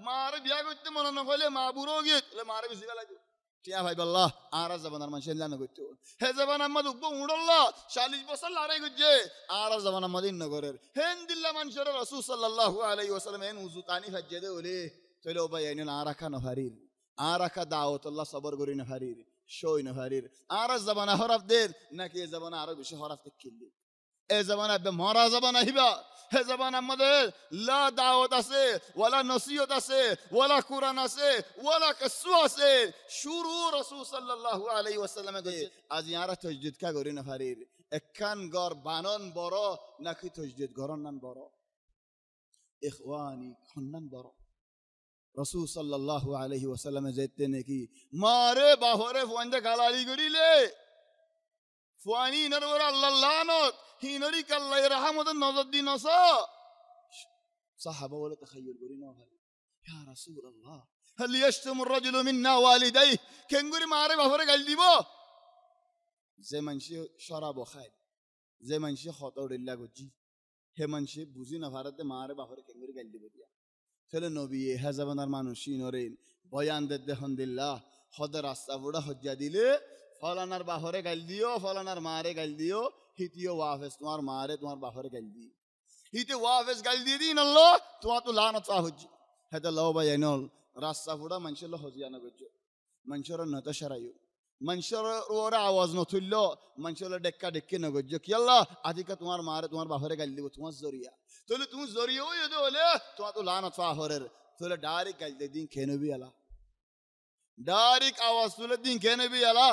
মারে বিয়া করতে মনে নকলে মা বুড়ো গিয়ে মারে বেশি বেলাইতো টিয়া ভাই বল্লাহ আর জামানার মানুষ দিলা নগরতো হে জামানার মাঝে উপ উড়ল্লা 40 বছর লড়াই করছে আর জামানার মাঝে নগরের হেন দিল্লা মানুষের রাসূল সাল্লাল্লাহু আলাইহি ওয়াসাল্লাম এন উযু তানি ফাজে দে ওলে চলো ভাই আইন আরাকা নহারির আরাকা দাওয়াতুল্লাহ সবর করি নহারির شوي نفرير أرى زبانة هرف دين نكى زبانة عربي شو هرف تكلي زبانة بمهرة زبانة هبة زبانة مدة لا دعوة أسه ولا نصيحة أسه ولا قرآن أسه ولا كسوة أسه شروع رسول صلى الله عليه وسلم ده أزيارة تجديد كغوري نفرير كان غار بانون برا نكى تجديد غارنن برا إخواني خنن برا رسول صلى الله عليه وسلم زيتني كي ماره باهوره فوانده غالالي غريله فواني نرور الله لعنت هينري كالله رحمت النظر دي نصا صحابه ولا تخيل غرينا يا رسول الله هل يشتم الرجل منا والديه كنغري ماره باهوره غال ديبو زي منشي شراب وخاي زي منشي خطور الله گجي he منشي بوزي نفارت ماره باهوره كنغري غال ديبو ديا تل نبی هزبانار مانوشی نورین باید دهند الله خدا راست وودا حجت دیله ফলানার বাহরে গাইল দিও ফলানার মারে গাইল দিও হিতিও ওয়াফেস তোমার মারে তোমার বাহরে গাইল দিও হিতে ওয়াফেস গাইল দিয়ে দিন আল্লাহ তোমার তো লানত পা হচ্ছে হেতে লও ভাই এনল রাস্তা ফুড়া মানুষের হজিয়ানা গজ্জ মানুষের নত সারাইও মানুষের ওরা আওয়াজ নথুলল মানুষের ডেক্কা ডেক্কে নগজ্য কি আল্লাহ আদিকা তোমার মারে তোমার বাহরে গাইল দিব তোমার জরিয়া তাহলে তুমি জরিয়া ওই হলে তোমার তো লানত পা হরের তাহলে ডাইরেক্ট গাইল দিয়ে দিন খেয়ে নবী আলা ডাইরেক্ট আওয়াজ তুলে দিন খেয়ে নবী আলা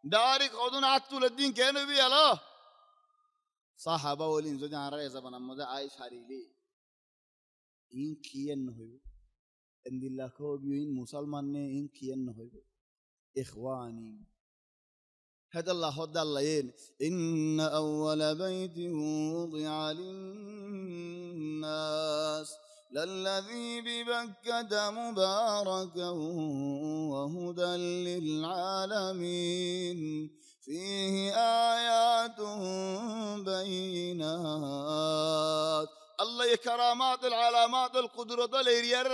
ডাইরেক্ট অদন হাত তুলে দিন খেয়ে নবী আলা সাহাবা বলিন যদি আরা এজাবান মজা আই সারিলি ইন কিয়েন হইব এন্দিল্লাহ কবি ইন মুসলমান নে ইন কিয়েন হইব ইখওয়ানি هذا الله هذا الله إن أول بيت وضع للناس للذي ببكة مباركا وهدى للعالمين فيه آيات بينات الله كرامات العلامات القدرة الإريار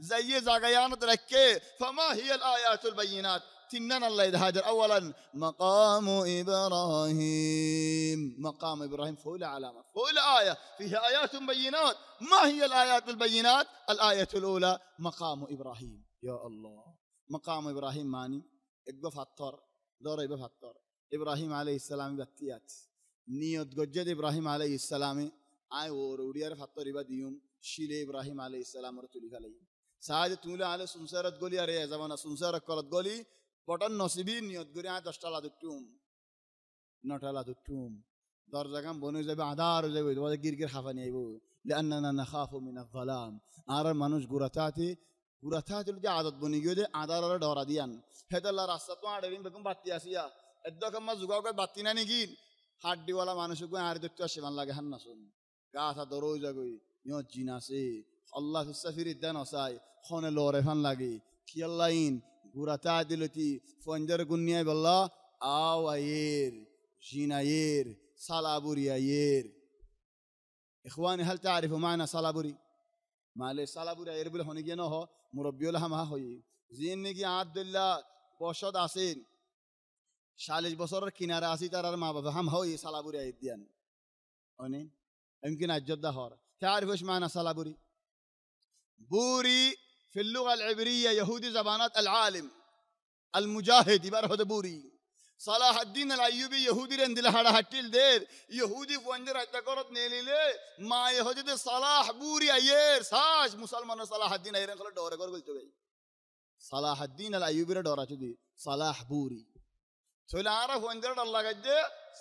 زي زغيانة ركّي فما هي الآيات البينات تنن الله يدهاجر أولا مقام إبراهيم مقام إبراهيم فوق علامة فوق آية فيها آيات بينات ما هي الآيات البينات الآية الأولى مقام إبراهيم يا الله مقام إبراهيم ماني إقبف الطر دور إقبف الطر إبراهيم عليه السلام باتيات نيوت جد إبراهيم عليه السلام آي وروديار فطر يبديهم شيل إبراهيم عليه السلام رتولي عليه ساعد تقول على سنسرة قولي أريه زمان سنسرة قلت قولي পটন নসিবি নিয়ত করে আয় 10টা লাদুটুম 9টা লাদুটুম দরজাগাম বনে যাবে আধার হয়ে যাবে তোমাদের গিরগির হাফানি আইব লান্নানা নাখাফু মিনাল যালাম আর মানুষ গুরাতাতে যে আদত বনি গিয়ে আধার আর ডরা দিয়ান হেদাল্লাহ রাস্তা তো আড়েরিন বেগম বাতি আসিয়া এদকম মা জুগাও কই বাতি না নাকি হাড্ডিওয়ালা মানুষকে আর দেখতে আসে মান লাগে হান না শুন গাথা দরই যাগই ইয় জিন আছে আল্লাহ ফিসাফির দান আসাই খনে লরে ফান লাগে কি আল্লাহিন গুরাতা দিলতি ফঞ্জর গুনিয়া বল্লা আও আয়ের জিনায়ের সালাবুরি আয়ের ইখওয়ানি هل تعرف معنى সালাবুরি মালে সালাবুরি আয়ের বলে হনে গিয়ে ন হ মুরব্বিউল হামা হই জিন নাকি আব্দুল্লাহ বসত আছেন 40 বছরের কিনারে আসি তার আর মা বাবা হাম হই সালাবুরি আয়ের দিয়ান অনে يمكن اجدها هور تعرف ايش معنى صلابوري بوري في اللغة العبرية يهودي زبانات العالم المجاهد يبقى بوري صلاح الدين الأيوبي يهودي رندل هذا هتيل دير يهودي فوندر اتذكرت نيليله ما يهودي ده صلاح بوري أيير ساج مسلمان صلاح الدين أييرن خلوا دورة كور قلتوا بي صلاح الدين الأيوبي دورة تدي صلاح بوري سولا عارف فوندر الله قد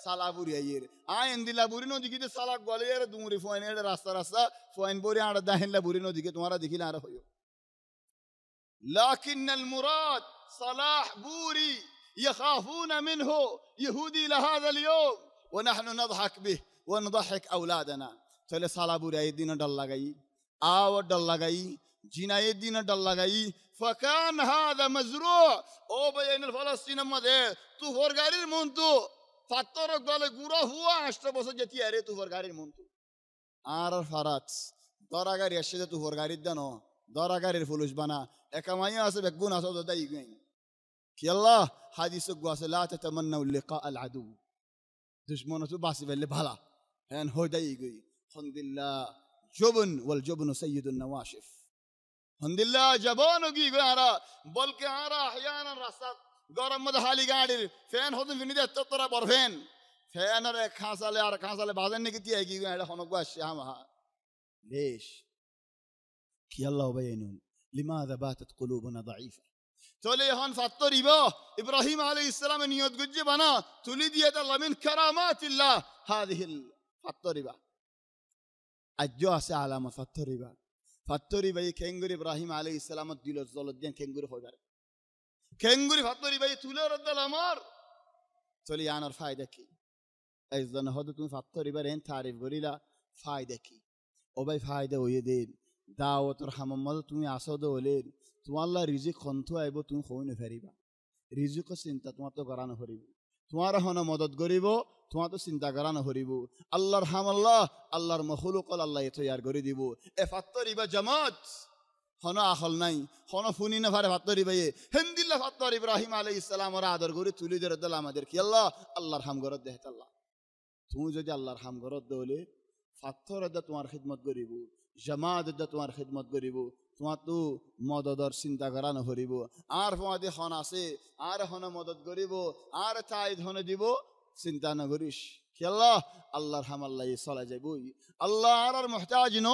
صلاح بوري أيير اندلا بوري نو ديكي ده صلاح قالير دموري فوينير راستة فوين بوري عند داهن لا بوري نو ديكي تمہارا ديكي لا رهيو لكن المراد صلاح بوري يخافون منه يهودي لهذا اليوم ونحن نضحك به ونضحك أولادنا تولي صلاح بوري الدين دل گئی آو دل گئی جنا الدين دل گئی فكان هذا مزروع او بين الفلسطين مده تو فرغارير مونتو فاتورك دل غورا هوا 8 বছর যেতি আরে তো ফরগারির মন্তু আর ফারাত দরাগারি আসে তো ফরগারির দানো দরাগারির ফুলুস বানা একামাইয়া আছে বেগুন আছে দাই গই কি আল্লাহ হাদিস গোয়াছে লা তাতামান্নু লিকা আল আদু দুশমন তো বাসি বলে ভালা হেন হদাই গই হামদুলিল্লাহ জবন ওয়াল জবন সাইয়্যিদুন নওয়াশিফ হামদুলিল্লাহ জবান গই গরা বলকে আরা আহয়ানা রাস্তা গরম মধ্যে হালি গাড়ির ফ্যান হদন ফিনিতে ততরা বরফেন ফ্যানের খাঁসালে আর খাঁসালে বাজেন নাকি তিয়া গই এটা হনক বাসি আমা ليش কি আল্লাহ বাইনুন لماذا باتت قلوبنا ضعيفه تولي هون فطريبا ابراهيم عليه السلام نيوت گجه بنا تولي ديت الله من كرامات الله هذه الفطريبا اجوا سي علامه فطريبا كينغور ابراهيم عليه السلام ديل زلدين كينغور هوغار كينغور فطريبا تولي رد الامر تولي يانر فايده কি ايضا هذا তুমি فطريبا رين تعريف গরিলা ফায়দা কি ও ভাই ফায়দা হইয়ে দেন দাওয়াতর হামামদ তুমি আসদ হলে তোমার আল্লাহ রিজিক খন্তু আইব তুমি খইনে ফেরিবা রিজিক চিন্তা তোমার তো করানো হরিব তোমার হন মদত করিব তোমার তো চিন্তা করানো হরিব আল্লাহর হামাল্লাহ আল্লাহর মখলুক আল্লাহ তৈয়ার করে দিব এ ফাত্তরিবা জামাত হন আখল নাই হন ফুনি না ফারে ভাত্তরি ভাইয়ে হেন্দিল্লা ফাত্তর ইব্রাহিম আলাইহিস সালাম ওরা আদর করে তুলি ধরে দিল আমাদের কি আল্লাহ আল্লাহর হাম গরত দেহ আল্লাহ তুমি যদি আল্লাহর হাম গরত দলে ফাত্তর দা তোমার খিদমত করিব জামাত দা তোমার খিদমত করিব তোমার তো মদদর চিন্তা করা নহরিব আর তোমাদের হন আছে আর হন মদত করিব আর তাইদ হনে দিব চিন্তা না করিস কি আল্লাহ আল্লাহর হাম আল্লাহ চলে যাবই আল্লাহ আর মুহতাজ ন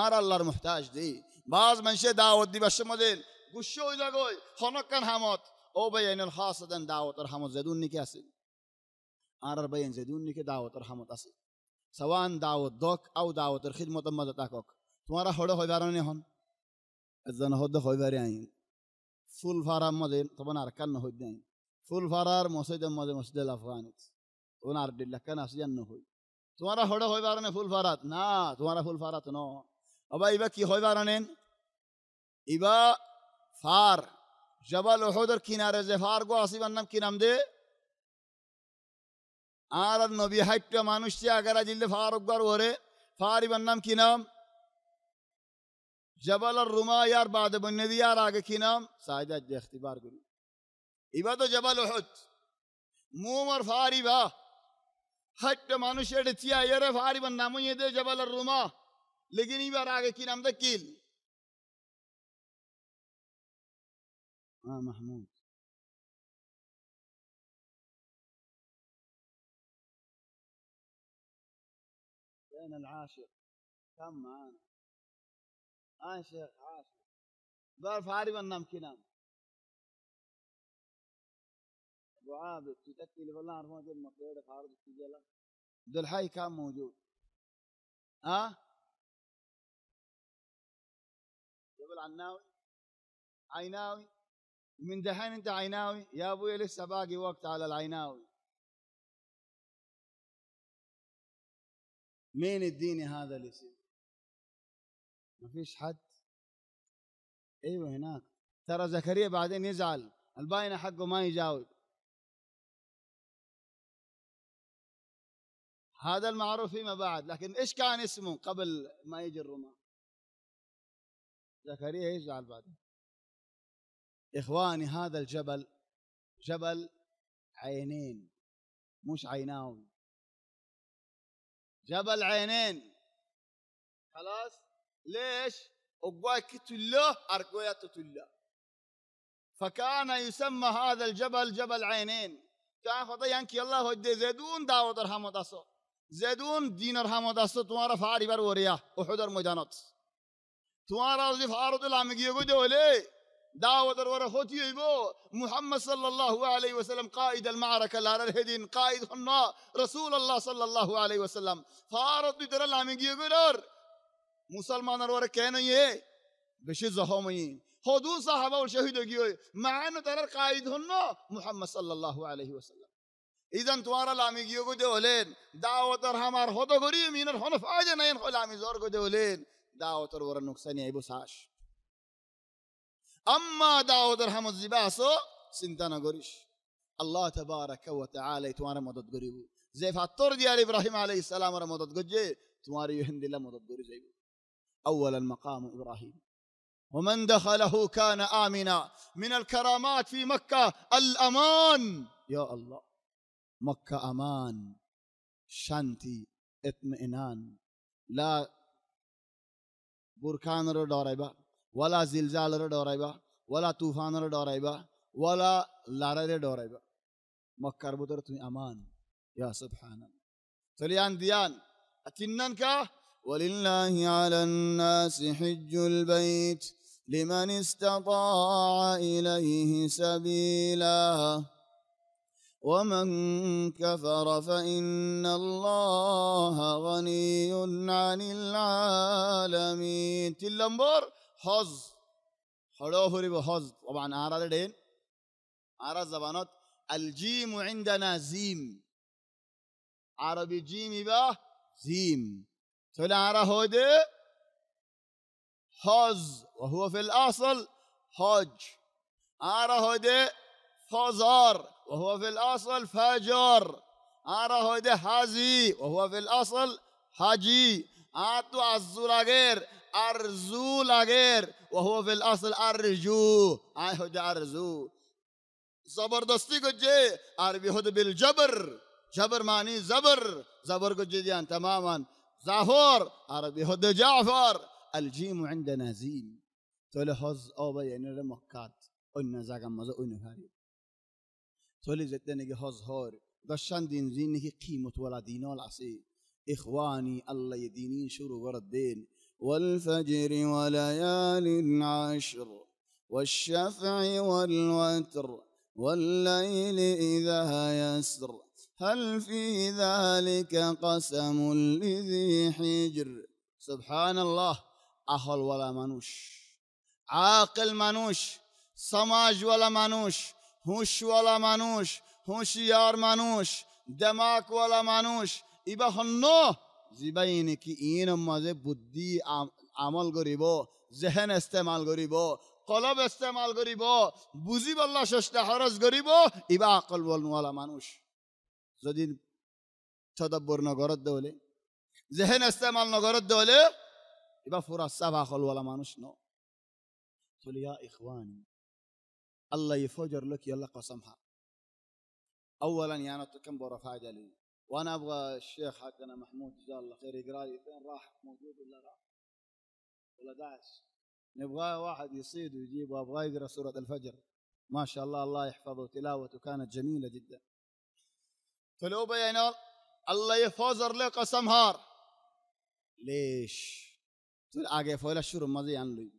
আর আল্লাহর মুহতাজ দেই বাজ মানুষে দাওয়াত দিবসের মধ্যে গুস্স হয়ে যাগই হনকান হামত ও বাইনুল খাসাদান দাওয়াতের হামত যেদুন নিকে আছে আর বাইন যেদুন নিকে দাওয়াতের হামত আছে সওয়ান দাওয়াত দক আও দাওয়াতের খিদমতের মধ্যে তাকক তোমারা হড় হইবারনি হন এজন হদ হইবারে আইন ফুল ফারার মধ্যে তখন আর কান হই নাই ফুল ফারার মসজিদের মধ্যে মসজিদুল আফগানিত তখন আর দিল্লা কান আসিয়ান হই তোমারা হড় হইবারনে ফুল ফারাত না তোমারা ফুল ফারাত ন আবা ইবা কি হইবারনেন ইবা ফার জবাল উহুদের কিনারে যে ফার গো আসিবার নাম কি নাম দে আর নবী হাইটটা মানুষ আগারা জিল্লে ফারুক গর ওরে ফার ইবার নাম কি নাম জবাল আর রুমা ইয়ার বাদে বন্যে দিয়ার আগে কি নাম সাইদা যে ইখতিবার করি ইবা তো জবাল উহুদ মুমর ফার ইবা হাইটটা মানুষের চিয়া এরে ফার ইবার নাম ইয়ে দে জবাল আর রুমা লেকিন ইবার আগে কি নাম দে কিল محمود بين العاشق كم معانا عاشق بار فاري والنام كي نام ابو عابد تتكي لي والله عرفوا دي المقدور خارج السجلة ذو الحي كان موجود جبل عناوي عيناوي من دحين انت عيناوي يا ابوي لسه باقي وقت على العيناوي مين اديني هذا الاسم ما فيش حد ايوه هناك ترى زكريا بعدين يزعل الباينه حقه ما يجاوب هذا المعروف فيما بعد لكن ايش كان اسمه قبل ما يجي الرماة زكريا يزعل بعدين إخواني هذا الجبل جبل عينين مش عيناوي جبل عينين خلاص ليش أقوى كتله أرقوية تله فكان يسمى هذا الجبل جبل عينين كان خطيان كي الله هدي زيدون داود رحمة الله زيدون دين رحمة الله تمہارا فاري بر وريا وحضر مجانات تمہارا زي فارد العمقية قد ولي دعوة الورا خوتي يبو محمد صلى الله عليه وسلم قائد المعركة لار الهدين قائد هنا رسول الله صلى الله عليه وسلم فارد بدر العمقية قدر مسلمان الورا كانوا يه بشي زهومين خدون صحابة والشهيد يقول مع أنه ترى قائد هنا محمد صلى الله عليه وسلم إذن توارا العمقية قد ولين دعوة الرحمار خطو قريب من الحنف آجنا ينخل عمزار قد ولين دعوة الورا النقصاني يبو ساش أما داود رحمه الزباسو سنتنا قريش الله تبارك وتعالى يتوانا مدد قريبو زي فاتور ديال إبراهيم عليه السلام مدد قريبو تواري يهند الله مدد قريبو أولا مقام إبراهيم ومن دخله كان آمنا من الكرامات في مكة الأمان يا الله مكة أمان شانتي اطمئنان لا بركان رو داريبا ولا زلزال رو دورایبا ولا طوفان رو دورایبا ولا لاره دورایبا مکر بودر تمی امان يا سبحان الله فليان ديان اتننك ولله على الناس حج البيت لمن استطاع إليه سبيلا ومن كفر فإن الله غني عن العالمين تلمبر حظ حروفري بحظ طبعا أعرض دين أعرض زبانات الجيم عندنا زيم عربي جيم يبقى زيم تقول عرب حظ وهو في الأصل حج عرب فزار وهو في الأصل فجر عرب حزي وهو في الأصل حجي عطو الزراغير ارزو لغیر وهو في الاصل ارجو آی هد ارزو زبردستی گجه عربی هد بالجبر جبر معنی زبر زبر گجه دیان تماما زهور عربي هد جعفر الجيم عندنا زين تولي هز آبا يعني لمكات أن زاغم مزا أن هاري تولي زدنك هز هار دشان دين زينك قيمة ولا دينال عصي إخواني الله يدينين شروع وردين والفجر وليال عشر والشفع والوتر والليل إذا يسر هل في ذلك قسم لذي حجر سبحان الله أهل ولا منوش عاقل منوش سماج ولا منوش هوش ولا منوش هوشیار منوش دماغ ولا منوش إبا هنو زباینه که این مازه بودی عمل گریبو ذهن استعمال گریبو قلب استعمال گریبو بوزی بالله ششته حرز گریبو إبا عقل ولا منوش زدين تدبر نگارد دوله ذهن استعمال نگارد دوله يبقى فرص سبع خل ولا مانوش نو تقول يا إخواني الله يفجر لك يلا قسمها أولا يعني تكم برفع جلي وأنا أبغى الشيخ حقنا محمود جزاه الله خير يقرأ لي فين راح موجود ولا راح ولا داعش نبغى واحد يصيد ويجيب وأبغى يقرأ سورة الفجر ما شاء الله الله يحفظه تلاوته كانت جميلة جدا فلو بينا الله يفوزر لك قسم هار ليش تقول آگه فولا شروع مزي عن لي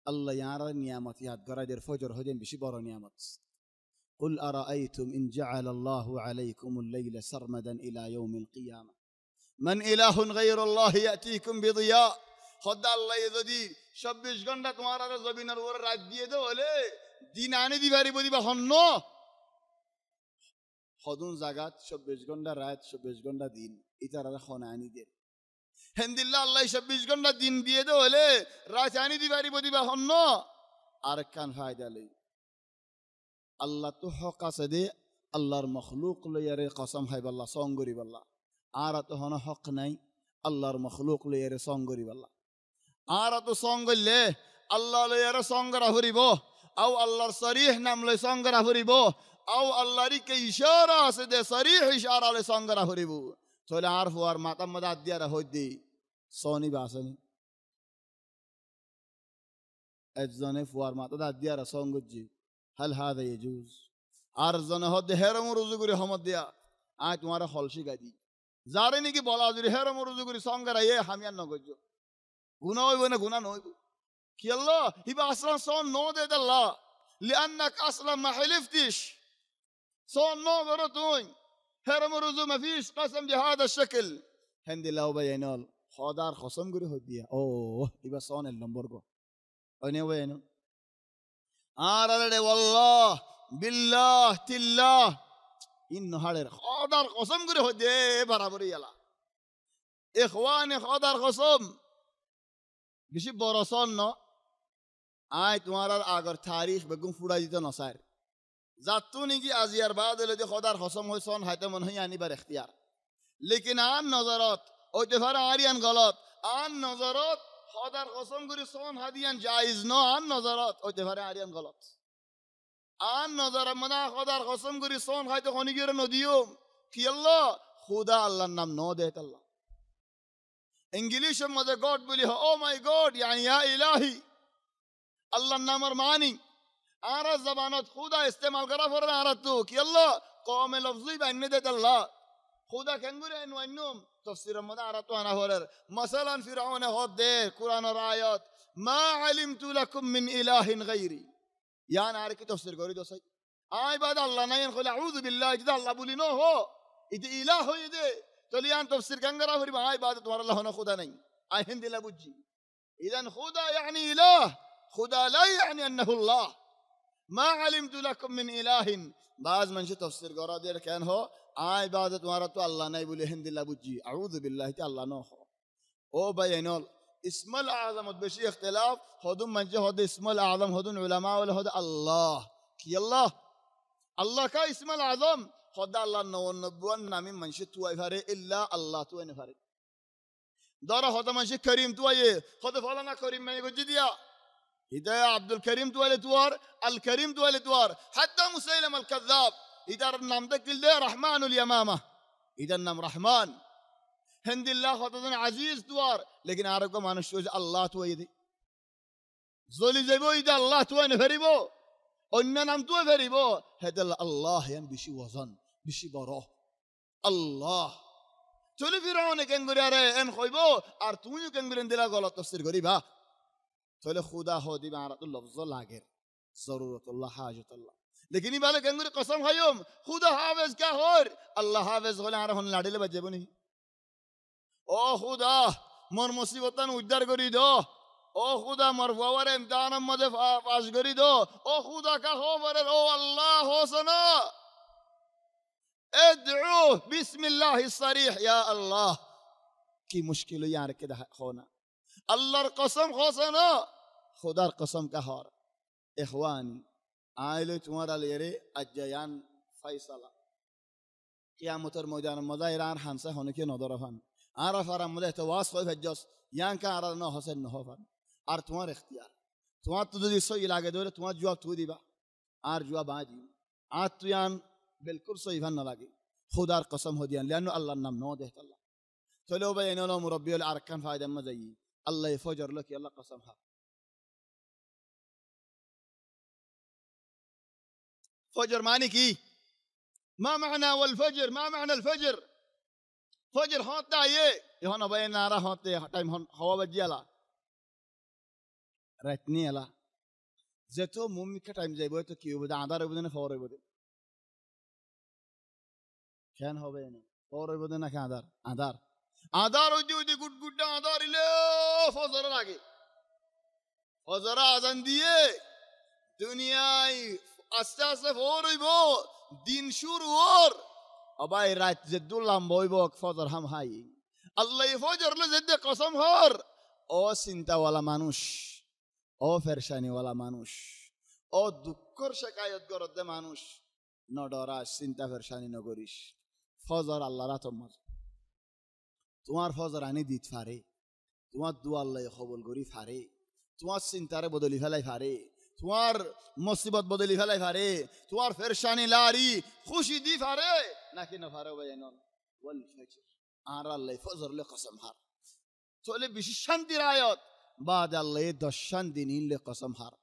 الله يارى نعمت ياد قرأ در فجر هدين بشي بارا نعمت قل أرأيتم إن جعل الله عليكم الليل سرمدا إلى يوم القيامة من إله غير الله يأتيكم بضياء خد الله يذدي شبش غندا تمہارا زبين الور رات ديه دو ولي ديناني دي باري بودي بخنو خودون زاگات شبش غندا رات شبش غندا دين إتارا خوناني دير هند الله شبش غندا دين ديه دو ولي راتاني دي باري بودي بخنو أركان فايدة لي الله تحقق سدي الله المخلوق ليري قسم هاي بالله صانغوري بالله عارت هنا حق ناي الله المخلوق ليري صانغوري بالله عارت صانغل له الله ليري صانغرا فريبو او الله صريح نام لي صانغرا فريبو او الله ريك اشاره سدي صريح اشاره لي صانغرا فريبو تولي عارف وار ما مدد ديار هودي صوني باسني اجزانه فوار ما مدد ديار صانغجي هل هذا يجوز ارزانه هود هرم روزو گري حمد ديا آج تمہارا خلشي گدي زارني کی بولا زري هرم روزو گري صانغرا يه حميان نگجو گناه ہوئی نہ گناه نہ كي الله يبقى اصلا صون نو ده الله لانك اصلا ما حلفتش صون نو برتون هرم روزو ما فيش قسم بهذا الشكل هندي لو بينال خدار قسم گري هديه اوه يبقى صون اللمبرغو اني وينو آرالده والله بالله تالله إنه هذا خدار قسم گري هديه برابري يلا إخواني خدار قسم بشي براسان نا آی تمہارا اگر تاریخ بگم فوڑا دیتا نصار ذاتونی کی ازیار بعد لدی خدار خصم ہوئی سون حیث منہ یعنی بر اختیار لیکن آن نظرات او جفر آریان غلط آن نظرات خدار خصم گری سون حدیان جائز نو آن نظرات او جفر آریان غلط آن نظر منا خدار خصم گری سون حیث خونی گر ندیوم کی اللہ خدا اللہ نام نو دیت اللہ انگلیش مدى گوڈ بولی او مائی گوڈ یعنی یا الہی الله نامر معنی آرا زبانات خدا استعمال کرا فرنا آراتو کی اللہ قوم لفظی با اندت اللہ خدا کنگوری انو انوم تفسیر مدى آراتو انا فرر مثلا فرعون خود دے قرآن اور آیات ما علمت لكم من الہ غیری یعنی آرکی تفسیر گوری دو سی آئی بعد اللہ نین خل اعوذ باللہ جدا اللہ بولی نو ہو ادھے الہ ہو ادھے تو لیان تفسیر کنگرا فری آئی بعد تمہارا اللہ ہونا خدا نہیں آئی ہندی لبجی اذن خدا یعنی الہ خدا لا يعني أنه الله ما علمت لكم من إله بعض من شو تفسير قرأ دير كان هو عبادة ورطو الله نيبولي هند الله بجي أعوذ بالله الله نوخو أو بينول اسم الأعظم بشي اختلاف هدون من جه هدو اسم الأعظم هدون علماء ولا هدو الله كي الله الله كا اسم الأعظم خدا الله نو نبوان نامي من شو توي فري إلا الله توي نفري دارا خدا ماشي كريم تويه خدا فلانا كريم ما يقول جديا هدايا عبد الكريم توالي توار الكريم توالي توار حتى مسيلم الكذاب إذا النام دكيل ده رحمن اليمامة إذا النام رحمن هند الله خدا عزيز توار لكن عارفكم أنا شو الله تويدي زولي زبو إذا الله توي نفريبو أننا نام توي فريبو هذا الله ين بشي وزن بشي براه الله تولي فرعون كان غيره إن خويبو أرتونيو كان غيرن دلا غلط تفسير غريبا تولي خدا هودي بعرض اللفظ لاغر ضرورة الله حاجة الله لكن يبالك كان غير قسم هيوم خدا حافظ كهور الله حافظ غلا عرفون لادل بجبوني أو خدا مر مصيبتان ودار غريدو او خدا مرفوور امتحانم مده پاس کری دو او خدا کا خبر او الله حسنا ادعوه بسم الله الصريح يا الله کی مشکل یار کده خونا الله قسم حسنا خدا قسم کا هار اخوانی عائله تمہارا لیرے اجیان فیصله قیامت میدان مدائران حنسه هونه که ندارفن عرف ارم مده تواس خوی فجاس یان کا اراد نه حسن نه فن আর তোমার اختیار তোমার তো যদি সই লাগে ধরে তোমার জবাব তুই দিবা আর জবাব আদি আর তুই আন বিলকুল সই ভান না লাগে খোদার কসম হদিয়ান لانه আল্লাহর নাম নো দেখ আল্লাহ চলো ভাই এনো মুরব্বি আল আরকান ফায়দা মজাই আল্লাহ ফজর লকি আল্লাহ কসম হা فجر معنی کی ما معنى والفجر ما معنى الفجر فجر ہوتا یہ ہن بھائی نارا ہوتے ٹائم ہوا بجیالا راتني لا زيتو مومي كتايم زي بوتو كيو بدا عدار بدنا فور بده كان هو بينه فور بدنا كان عدار وجودي غد عدار له فزر لاگي فزر اذان দিয়ে দুনিয়ায় আস্তে আস্তে ফোর হইব দিন শুরু হর আবাই রাত জেদুল্লাম বইব ফজর হাম হাই আল্লাহ ফজর লে জেদ কসম হর ও চিন্তা ওয়ালা মানুষ ও ফেরশানি ওয়ালা মানুষ ও দুঃখর শিকায়ত করতে মানুষ ন ডরাস চিন্তা ফেরশানি ন করিস ফজর আল্লাহ রাতম তোমার ফজর আনি দিত পারে তোমার দোয়া আল্লাহ কবুল করি পারে তোমার চিন্তারে বদলি ফেলাই পারে তোমার মুসিবত বদলি ফেলাই পারে তোমার ফেরশানি লারি খুশি দি পারে নাকি না পারে ভাই নন ওয়াল ফজর আর আল্লাহ ফজর লে কসম হার চলে বেশি শান্তির আয়াত بعد الله دشان دينين لقسم هار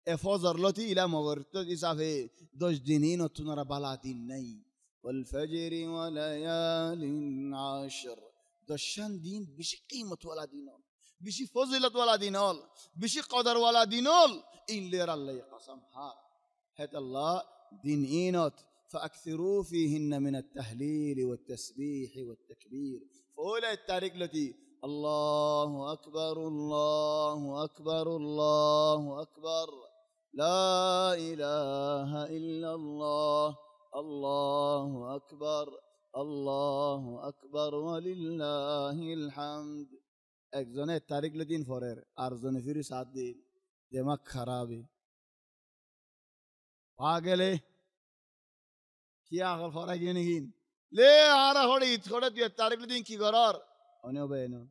افوزر لتي الى مغرت اضافه دش دينين وتنرى بلا دين ني والفجر وليال عشر دشان دين بشي قيمه ولا دينول بشي فضيلة ولا دينول بشي قدر ولا دينول ان لير الله قسم هار هات الله دين اينت فاكثروا فيهن من التهليل والتسبيح والتكبير فاولى التاريخ التي الله أكبر الله أكبر الله أكبر لا إله إلا الله الله أكبر الله أكبر ولله الحمد একজনে তারিখ লদিন ফরের আর জনে ফিরি সাত দিন দিমাগ খারাপে পাগলে কি আগল ফরা গিয়ে নিহিন লে আরা হড়ি থোড়ে তুই তারিখ লদিন কি করার অনেও বেনো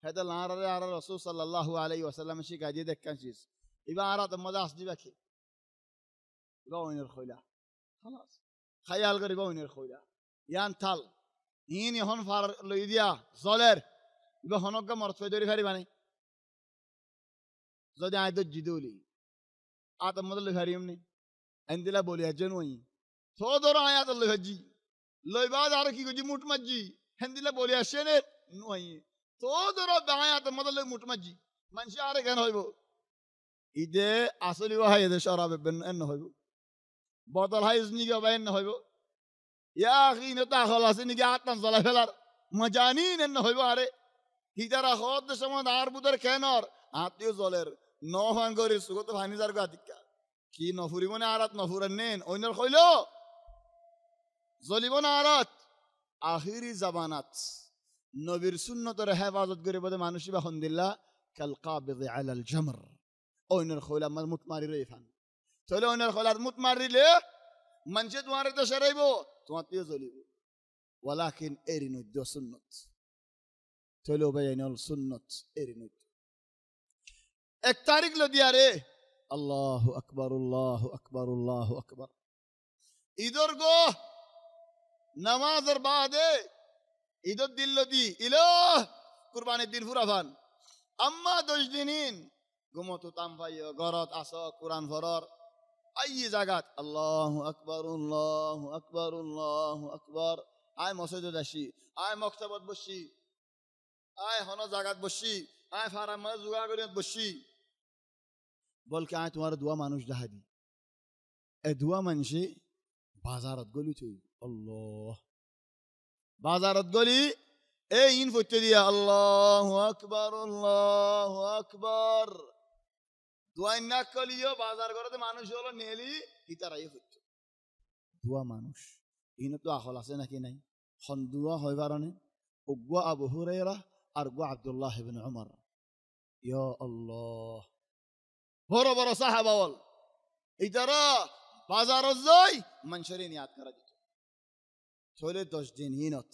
هذا النهار على الرسول صلى الله عليه وسلم شيء قاعد يدكن شيء يبقى عرض مداس دي بكي قوين الخلا خلاص خيال غير قوين الخلا يانتال هين يهون فار ليديا زولر يبقى هنوك مرت في دوري فاري باني زودي عيد الجدولي آتم مدل فاريمني عندلا بولي هجنوي صدر آيات الله هجي لو بعد عاركي كجي موت مجي عندلا بولي هشينه نوي صدر بعيات مدل موت مجي من شعر كان هيبو إذا أصلي وهاي إذا شراب بن إنه هيبو بطل هاي زنيجا بين هيبو يا أخي نتا خلاص نيجي عطن صلاة فلار مجانين إنه هيبو هاري هيدار أخوات دشمن دار بدر كنار عطيو زولر نوهان غوري سقط فاني زار قاديكا كي نفوري من عرات نفورنين أينر خيلو زوليبون عرات آخری زبانات نبیر سنت رو حفاظت کری بده مانوشی به خندیلا کالقابض على الجمر اونر خولا متماری ریفان توله اونر خولا متماری له منجد وارد شرایبو تو اتیو زلیبو ولكن ارینو دو سنت تولو بين السنة إرنت 1 তারিখ লো দিয়ারে الله أكبر الله أكبر الله أكبر إدر গো নামাজের বাদে ঈদের দিন লদি ইলাহ কুরবানির দিন ফুরাফান আম্মা 10 দিনিন ঘুমতো তাম ভাইও গরত আসো কুরআন ফরর আই জাগাত আল্লাহু আকবার আয় মসজিদে যাসি আয় মক্তবত বসি আয় হন জাগাত বসি আয় ফারাম জুগা করে বসি বলকে আয় তোমার দোয়া মানুষ দাহাদি এ দোয়া মানুষে বাজারত গলি তুই আল্লাহ বাজারত গলি এই ইন ফুটতে দিয়া আল্লাহু আকবার দোয়া না কলিও বাজার করতে মানুষ হলো নেলি ইতারাই ফুটছে দোয়া মানুষ ইন তো আখল আছে নাকি নাই খন দোয়া হয় কারণে উগওয়া আবু হুরায়রা আর গো আব্দুল্লাহ ইবনে উমর ইয়া আল্লাহ বড় বড় সাহাবা বল ইতারা বাজারত যাই মানুষের নিয়াত করা দিত চলে 10 দিন হিনত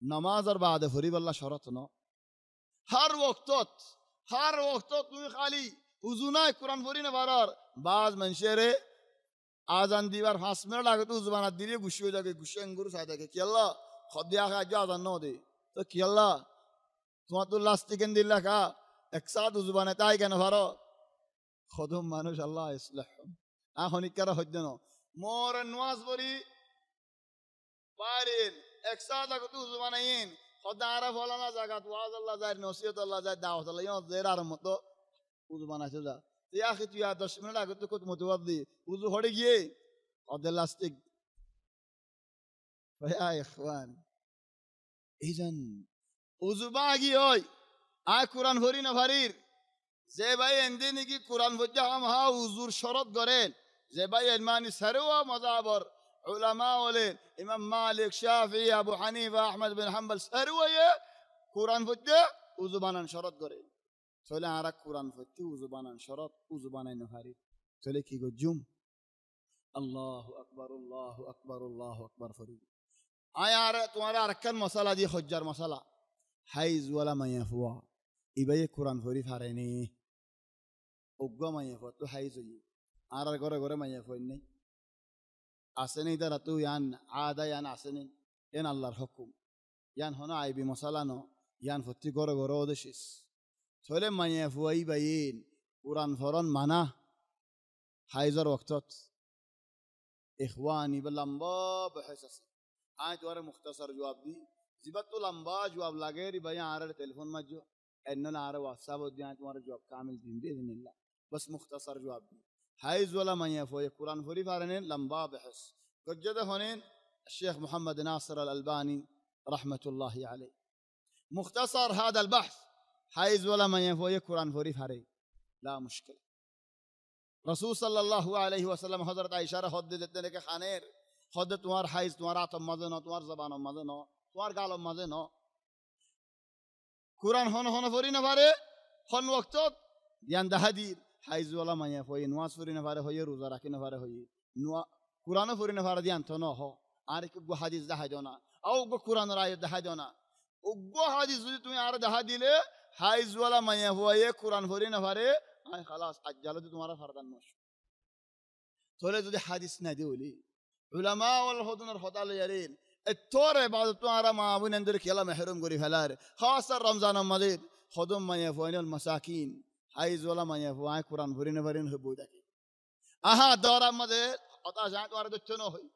নামাজের বাদে ফরিবাল্লাহ শরত ন হর ওয়াক্তত তুই খালি উযু নাই কোরআন পড়ি না বারার বাজ মানুষের আজান দিবার 5 মিনিট আগে তো উযু বানাত দিলে গুছিয়ে যাবে গুছিয়ে আঙ্গুর চাই থাকে কি আল্লাহ খদিয়া খা আজান ন দে তো কি আল্লাহ তোমার তো লাস্টিকেন দিল্লা খা একসাথ উযু বানায় তাই কেন ভারো খদম মানুষ আল্লাহ ইসলাহ আহনিকারা হইদ ন মোর নামাজ পড়ি পারেন একসাথ আগে তো উযু বানাইন খদা আরা ফলানা জায়গা ওয়াজ আল্লাহ যায় নসিহত আল্লাহ যায় দাওয়াত আল্লাহ ইও জের আর মতো উযু বানাইছে যা ইয়া আখি তুই 10 মিনিট আগে তো কত মতওয়াদি উযু হড়ে গিয়ে ওদের লাস্টিক ভাইয়া ইখওয়ান ইজান উযু বাগি হয় আয় কোরআন ভরি না ভারির যে ভাই এন্দি নাকি কোরআন ভজ্জা হাম হা উযুর শরত করেন যে ভাই ইমানি সারওয়া মাযহাবর উলামা ওলে ইমাম মালিক শাফি আবু হানিফা আহমদ বিন হাম্বল সারওয়া কোরআন ভজ্জা উযু বানান শরত করে চলে আরা কোরআন ভজ্জা উযু বানান শরত উযু বানাই না ভারি চলে কি গজুম আল্লাহু আকবার ফরি আয় আর তোমার আরকান মশালা দিয়ে হজ্জার মশালা হাইজ ওয়ালা মায়াফুয়া ইবাই কোরআন ভরি ফারেনি ওগ্গা মায়াফুয়া তো হাইজ হই আর ঘরে ঘরে মায়াফুয়া নেই আসে নেই তারা তো ইয়ান আদা ইয়ান আসে নেই ইয়ান আল্লাহর হুকুম ইয়ান হনো আইবি মশালা ন ইয়ান ফতি ঘরে ঘরে ওদেশিস চলে মায়াফুয়া ইবাইন কোরআন ফরন মানা হাইজর ওয়াক্তত ইখওয়ানি লম্বা বহস আছে আয় তোরে মুখতাসর জবাব দি জিবাত তো লম্বা জবাব লাগে রে ভাই আর টেলিফোন মাজো এন্না আর WhatsApp দি আয় তোমার জবাব কামিল দিন বিইذنিল্লাহ بس মুখতাসর জবাব দি হাইজ ওয়ালা মায়াফুয়া কোরআন ফরি ফারেন লম্বা বহস গজ্জদা হনেন الشيخ محمد ناصر الألباني رحمة الله عليه مختصر هذا البحث حيز ولا ما ينفوي قرآن فوري فاري لا مشكلة رسول صلى الله عليه وسلم حضرت عائشة حد دیتے کہ خانیر خود تمہار حیز تمہار آتم مزے نو تمہار زبان مزے نو تمہار گال مزے نو قرآن ہون فوری نہ فارے ہون وقتت دیان دہدیر حیز ولا ما ينفوي نماز فوری نہ فارے ہوئی روزہ رکھی نہ فارے ہوئی قرآن فوری نہ فارے دیان تو نہ ہو آر کو حدیث دہا دونا او کو قرآن رائے دہا دونا او کو حدیث تمہیں آر دہا دیلے حیز ولا ما ينفوي قرآن فوری نہ فارے آئے خلاص اجالت تمہارا فردان نوش تولے تو دے حدیث نہ دیولی علماء والخدن الخطال يرين التور بعد تمہارا معاون اندر کلا محروم گری فلار خاصا رمضان مزید خدم ما يفوين المساكين حيز ولا ما يفوين قرآن فرين فرين حبودا کی آہا دورا مزید عطا جان تمہارا دچنو ہوئی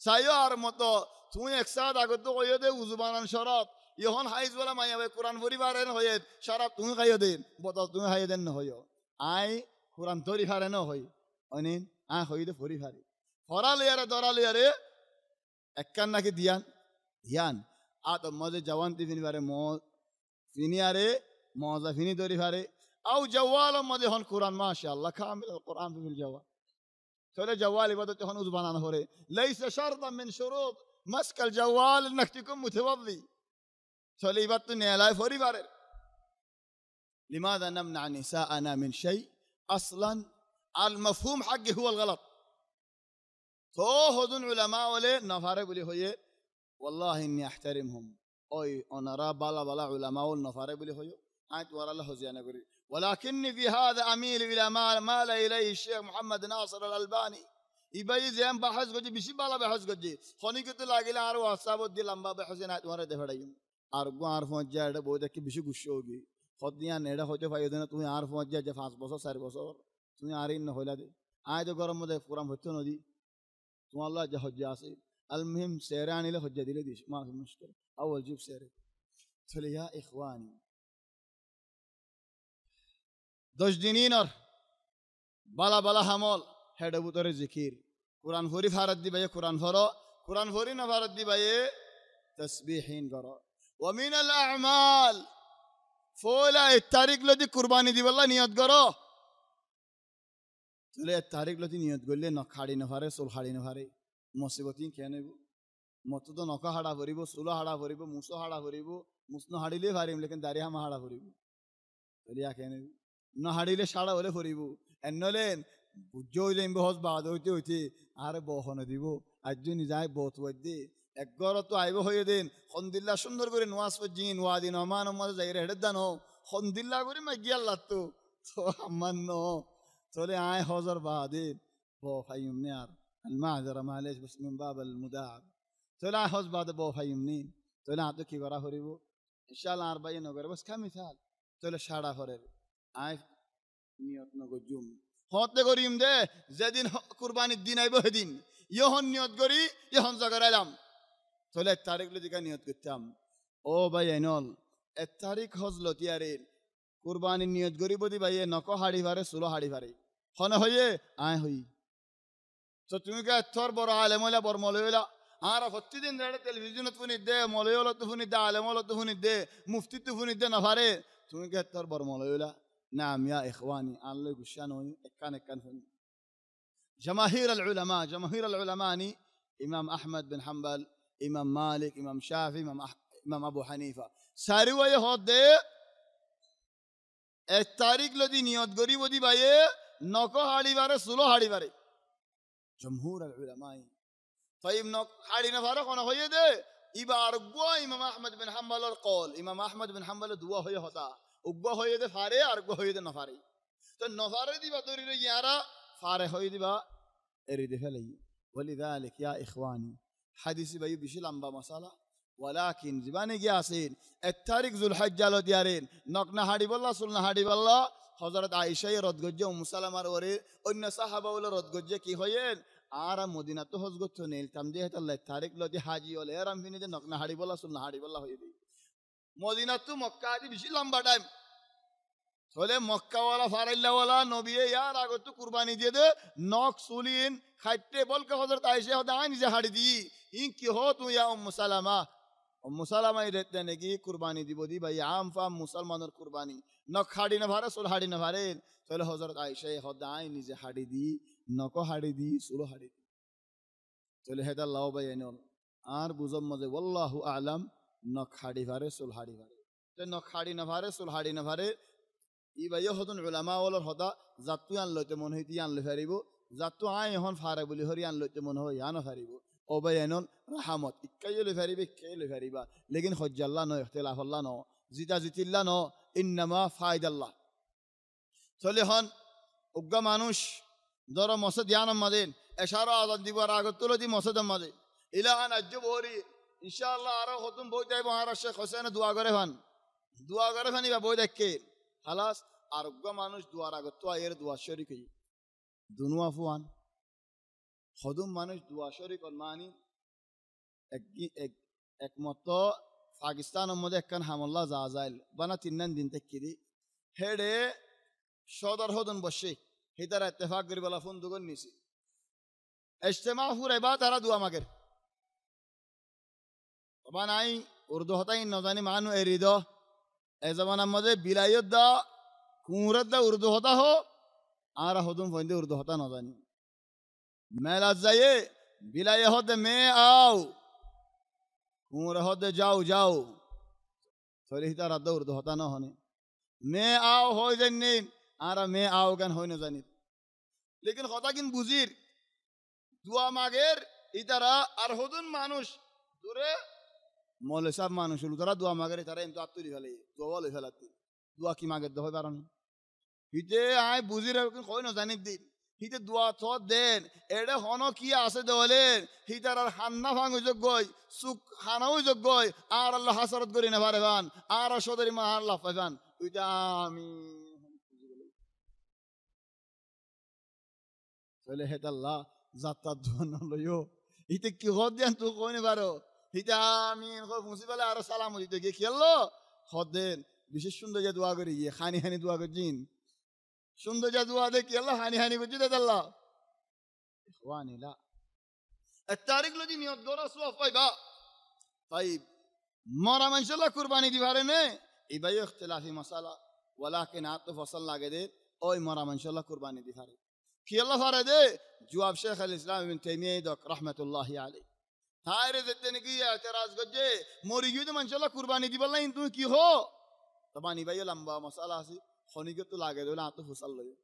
سایار متو تمہیں ایک ساتھ آگے تو کوئی دے وزبانان شراب یہون حیز ولا ما يفوين قرآن فری فارن ہوئی شراب تمہیں خیو دین بطا تمہیں خیو دین نہ ہوئی আই কোরআন তরি ফারে ন হই অনিন আ হইতে ফরি ফারে ফরালে আরে দরালে আরে এককান নাকি দিয়ান আ তো মজে জওয়ান্তি ফিনি ফারে ম ফিনি আরে মজা ফিনি তরি ফারে আও জওয়াল মজে হন কোরআন মাশাআল্লাহ কামিল কোরআন ফিল জওয়াল চলে জওয়াল ইবাদত হন উজ বানানো হরে লাইসা শারতান মিন শুরুত মাসকাল জওয়াল انك تكون متوضي চলে ইবাদত নেলাই ফরি ফারে لماذا نمنع نساءنا من شيء أصلا المفهوم حقه هو الغلط فهذون علماء ولي نفارق ولي هي والله إني أحترمهم ওই ওনারা বালা বালা উলামাউল নফারে বলি হইও আয় তোমার আল্লাহ হজিয়ানা করি ওয়ালাকিন্নি ফি হাযা আমিল ইলা মা লা ইলাইহি শেখ মুহাম্মদ নাসির আল আলবানী ইবাই জেম বাহাস গজি বেশি বালা বাহাস গজি খনিকত লাগিলে আর ওয়াসাবত দি লম্বা বাহাস না তোমার দেখাড়াই আর গো আর ফোন যা এটা বই দেখি বেশি গুস্ব হবি খদিয়া নেড়া হইতে পাইও না তুমি আর ফোন যা 5 বছর 4 বছর তুমি আর ইন হইলা দে আয় তো গরম মধ্যে পুরাম হইতো নদী তোমার আল্লাহ যা হজ্জা আছে المهم سيراني له حجة دي لديش ما في مشكلة أول جيب سيري قلت يا إخواني دوش دينينر بلا بلا همول هذا بطور ذكير قرآن فوري فارد دي بيه قرآن فوري نفارد دي بيه تسبيحين قرأ ومن الأعمال فولا التاريخ لدي قرباني دي والله نيات قرأ تلي التاريخ لدي نيات قول لي نخاري نفاري سول خاري نفاري মুসিবতিন কেন মত তো নকা হাড়া ভরিব সুলো হাড়া ভরিব মুসো হাড়া ভরিব মুসনো হাড়িলে ভারিম লেকিন দাঁড়িয়ে হামা হাড়া ভরিব বলিয়া কেন ন হাড়িলে সাড়া হলে ভরিব এনলেন বুঝ হইলে বহস বাদ হইতে হইতে আরে বহন দিব আজ নিজাই বহুত দে একগর তো আইব হয়ে দিন খন্দিল্লা সুন্দর করে নোয়াজ পজিন ওয়াদিন অমান আমাদের যাই হেডের দান খন্দিল্লা করে মা গিয়াল লাগতো তো আমার ন চলে আয় হজর বাদিন ব ফাইম নে আর المعذرة معلش بس من باب المداعب طلع حوز بعد بو فايمنين طلع عطوك يقرا هريبو ان شاء الله 40 وغيره بس كمثال طلع شارع هرير عايف نيت نجوم هات غريم ده زدين قربان الدين ايبو هدين يهون نيت غري يهون زغر علم طلع التاريخ لدي كان نيت قتام او باينول التاريخ حوز لتيارين قربان النيت غري بدي باي نكو হাড়ি ভারে সুলো হাড়ি ভারে হনে হইয়ে আয় হই তো তুমি কে তোর বড় আলেম হইলা বড় মৌলভী হইলা আর প্রতিদিন টেলিভিশনত ফুনি দে মৌলভী হলো তো ফুনি দে আলেম হলো তো ফুনি দে মুফতি তো ফুনি দে নফারে তুমি কে তোর বড় মৌলভী হইলা নাম ইয়া ইখওয়ানি আল্লাহ গুশান হই একান ফুনি جماهير العلماء ني امام احمد بن حنبل امام مالك امام شافعي امام ابو حنيفه ساري وي هود دے التاريخ لدي نيت غري ودي باي نكو হাড়ি বারে সুলো হাড়ি বারে جمهور العلماء طيب نو حالي نفارق انا هي ده يبقى ارجو امام احمد بن حنبل القول امام احمد بن حنبل دعا هي ہوتا اگوا هي ده فارے ارجو هي ده نفاري تو نفاري دي بدوري ره يارا فارے هي دي با اريد فلي ولذلك يا اخواني حديث بي بشي لمبا مساله ولكن زباني جاسين التاريخ ذو الحجه لو ديارين نقنا هادي بالله سلنا هادي بالله হযরত আয়েশা রাদিয়াল্লাহু উম্মু সালামার ওরে অন্য সাহাবা ওলে রাদিয়াল্লাহু কি হয়েন আর মদিনা তো হজ গচ্ছ নেল তামদে আল্লাহ তারিখ লদি হাজি ওলে এরাম ফিনি দে নকনা হাড়ি বলা সুন্নাহ হাড়ি বলা হই দি মদিনা তো মক্কা আদি বেশি লম্বা টাইম চলে মক্কা ওয়ালা ফারাইল্লা ওয়ালা নবী ইয়ার আগে তো কুরবানি দিয়ে দে নক সুলিন খাইতে বলকে হযরত আয়েশা হদা আইন যে হাড়ি দি ইন কি হো তু ইয়া উম্মু সালামা ইরেতে নাকি কুরবানি দিব দি ভাই আম ফাম মুসলমানের কুরবানি নক হাড়ি না ভারে সুল হাড়ি না ভারে চলে হযরত আয়েশা হদা আইন যে হাড়ি দি নক হাড়ি দি সুল হাড়ি দি চলে হেদা লাও ভাই এনল আর বুঝম মজে ওয়াল্লাহু আলাম নক হাড়ি ভারে সুল হাড়ি ভারে তে নক হাড়ি না ভারে সুল হাড়ি না ভারে ই ভাই হদন উলামা ওলর হদা জাতু আন লইতে মন হইতি আন লই ফারিব জাতু আই হন ফারে বলি হরি আন লইতে মন হই আন ফারিব ও ভাই এনল রাহমত ইক্কাই লই ফারিবে কে লই ফারিবা লেকিন হজ্জাল্লাহ ন ইখতিলাফ আল্লাহ ন জিতা জিতিল্লাহ ন ইন্নামা ফায়দাল্লাহ চলে হন উগ্গা মানুষ ধরো মসজিদ ইয়ানম মাদেন এশারা আজান দিবার আগত তুলো দি মসজিদ মাদে ইলাহান আজ্জু বহরি ইনশাআল্লাহ আর খতম বই যাইব আর শেখ হোসেন দোয়া করে ফানি বা বই দেখকে খালাস আর উগ্গা মানুষ দুয়ার আগত তো এর দোয়া শরীক হই দুনুয়া ফুয়ান খদম মানুষ দোয়া শরীক মানি একমত পাকিস্তানের মধ্যে একখান হামল্লা জাহাজাইল বানা 3 দিন থেকে দি হেডে সদর হদন বসে হিতারা ইত্তেফাক করি বলা ফোন দুগন নিছি ইজতেমা ফুরাইবা তারা দোয়া মাগের তবা নাই উর্দু হতাই নজানি মানু এরিদ এ জমানার মধ্যে বিলাইয়ত দা কুমুরত দা উর্দু হতা হো আর হদম ফইন্দে উর্দু হতা নজানি মেলা যাইয়ে বিলাইয়ে হতে মে আও কুমুর হতে যাও চলে হিতারা দা উর্দু হতা না হনে মে আও হই জানিন আর মে আও গান হই না জানি লেকিন কথা কিন বুঝির দোয়া মাগের ইতারা আর হদুন মানুষ দূরে মলে সব মানুষ হলো তারা দোয়া মাগে তারা এমনি আত্মরি ফেলে দোয়া বলে ফেলাতে দোয়া কি মাগে দোয়া পারেন হিতে আয় বুঝি কই না জানি দিন হিতে দোয়া থ দেন এডে হন কি আছে দেওয়ালেন হিতার আর হান্না ভাঙ যোগ্যই সুখ হানাও যোগ্যই আর আল্লাহ হাসরত করি না পারে ভান আর সদরি মা আল্লাহ পাইবান তুইটা আমি তাহলে হেত আল্লাহ যাত্রা দোয়া না লইও হিতে কি হদ দেন তুই কই না পারো হিতে আমি মুসি বলে আর সালাম দিতে গিয়ে খেললো হদ দেন বিশেষ সুন্দর যে দোয়া করি গিয়ে খানি হানি দোয়া করছিন সুন্দর যা দোয়া দেখি আল্লাহ হানি হানি করছি দেখ আল্লাহ ইখওয়ানি লা التاريخ الذي يقدر سوى فايبا طيب مرة ما إن شاء الله قرباني دي فارنه يبقى اختلافي مسألة ولكن عطف وصل لاجده أي مرة ما إن شاء الله قرباني دي فارنه كي الله فارده جواب شيخ الإسلام ابن تيمية دك رحمة الله عليه هاي رزقتني كي اعتراض كجه مريجود ما إن شاء الله قرباني دي بالله إنتو كي هو طبعا يبقى لمبا مسألة سي خنيجة تو لاجده ولا عطف وصل له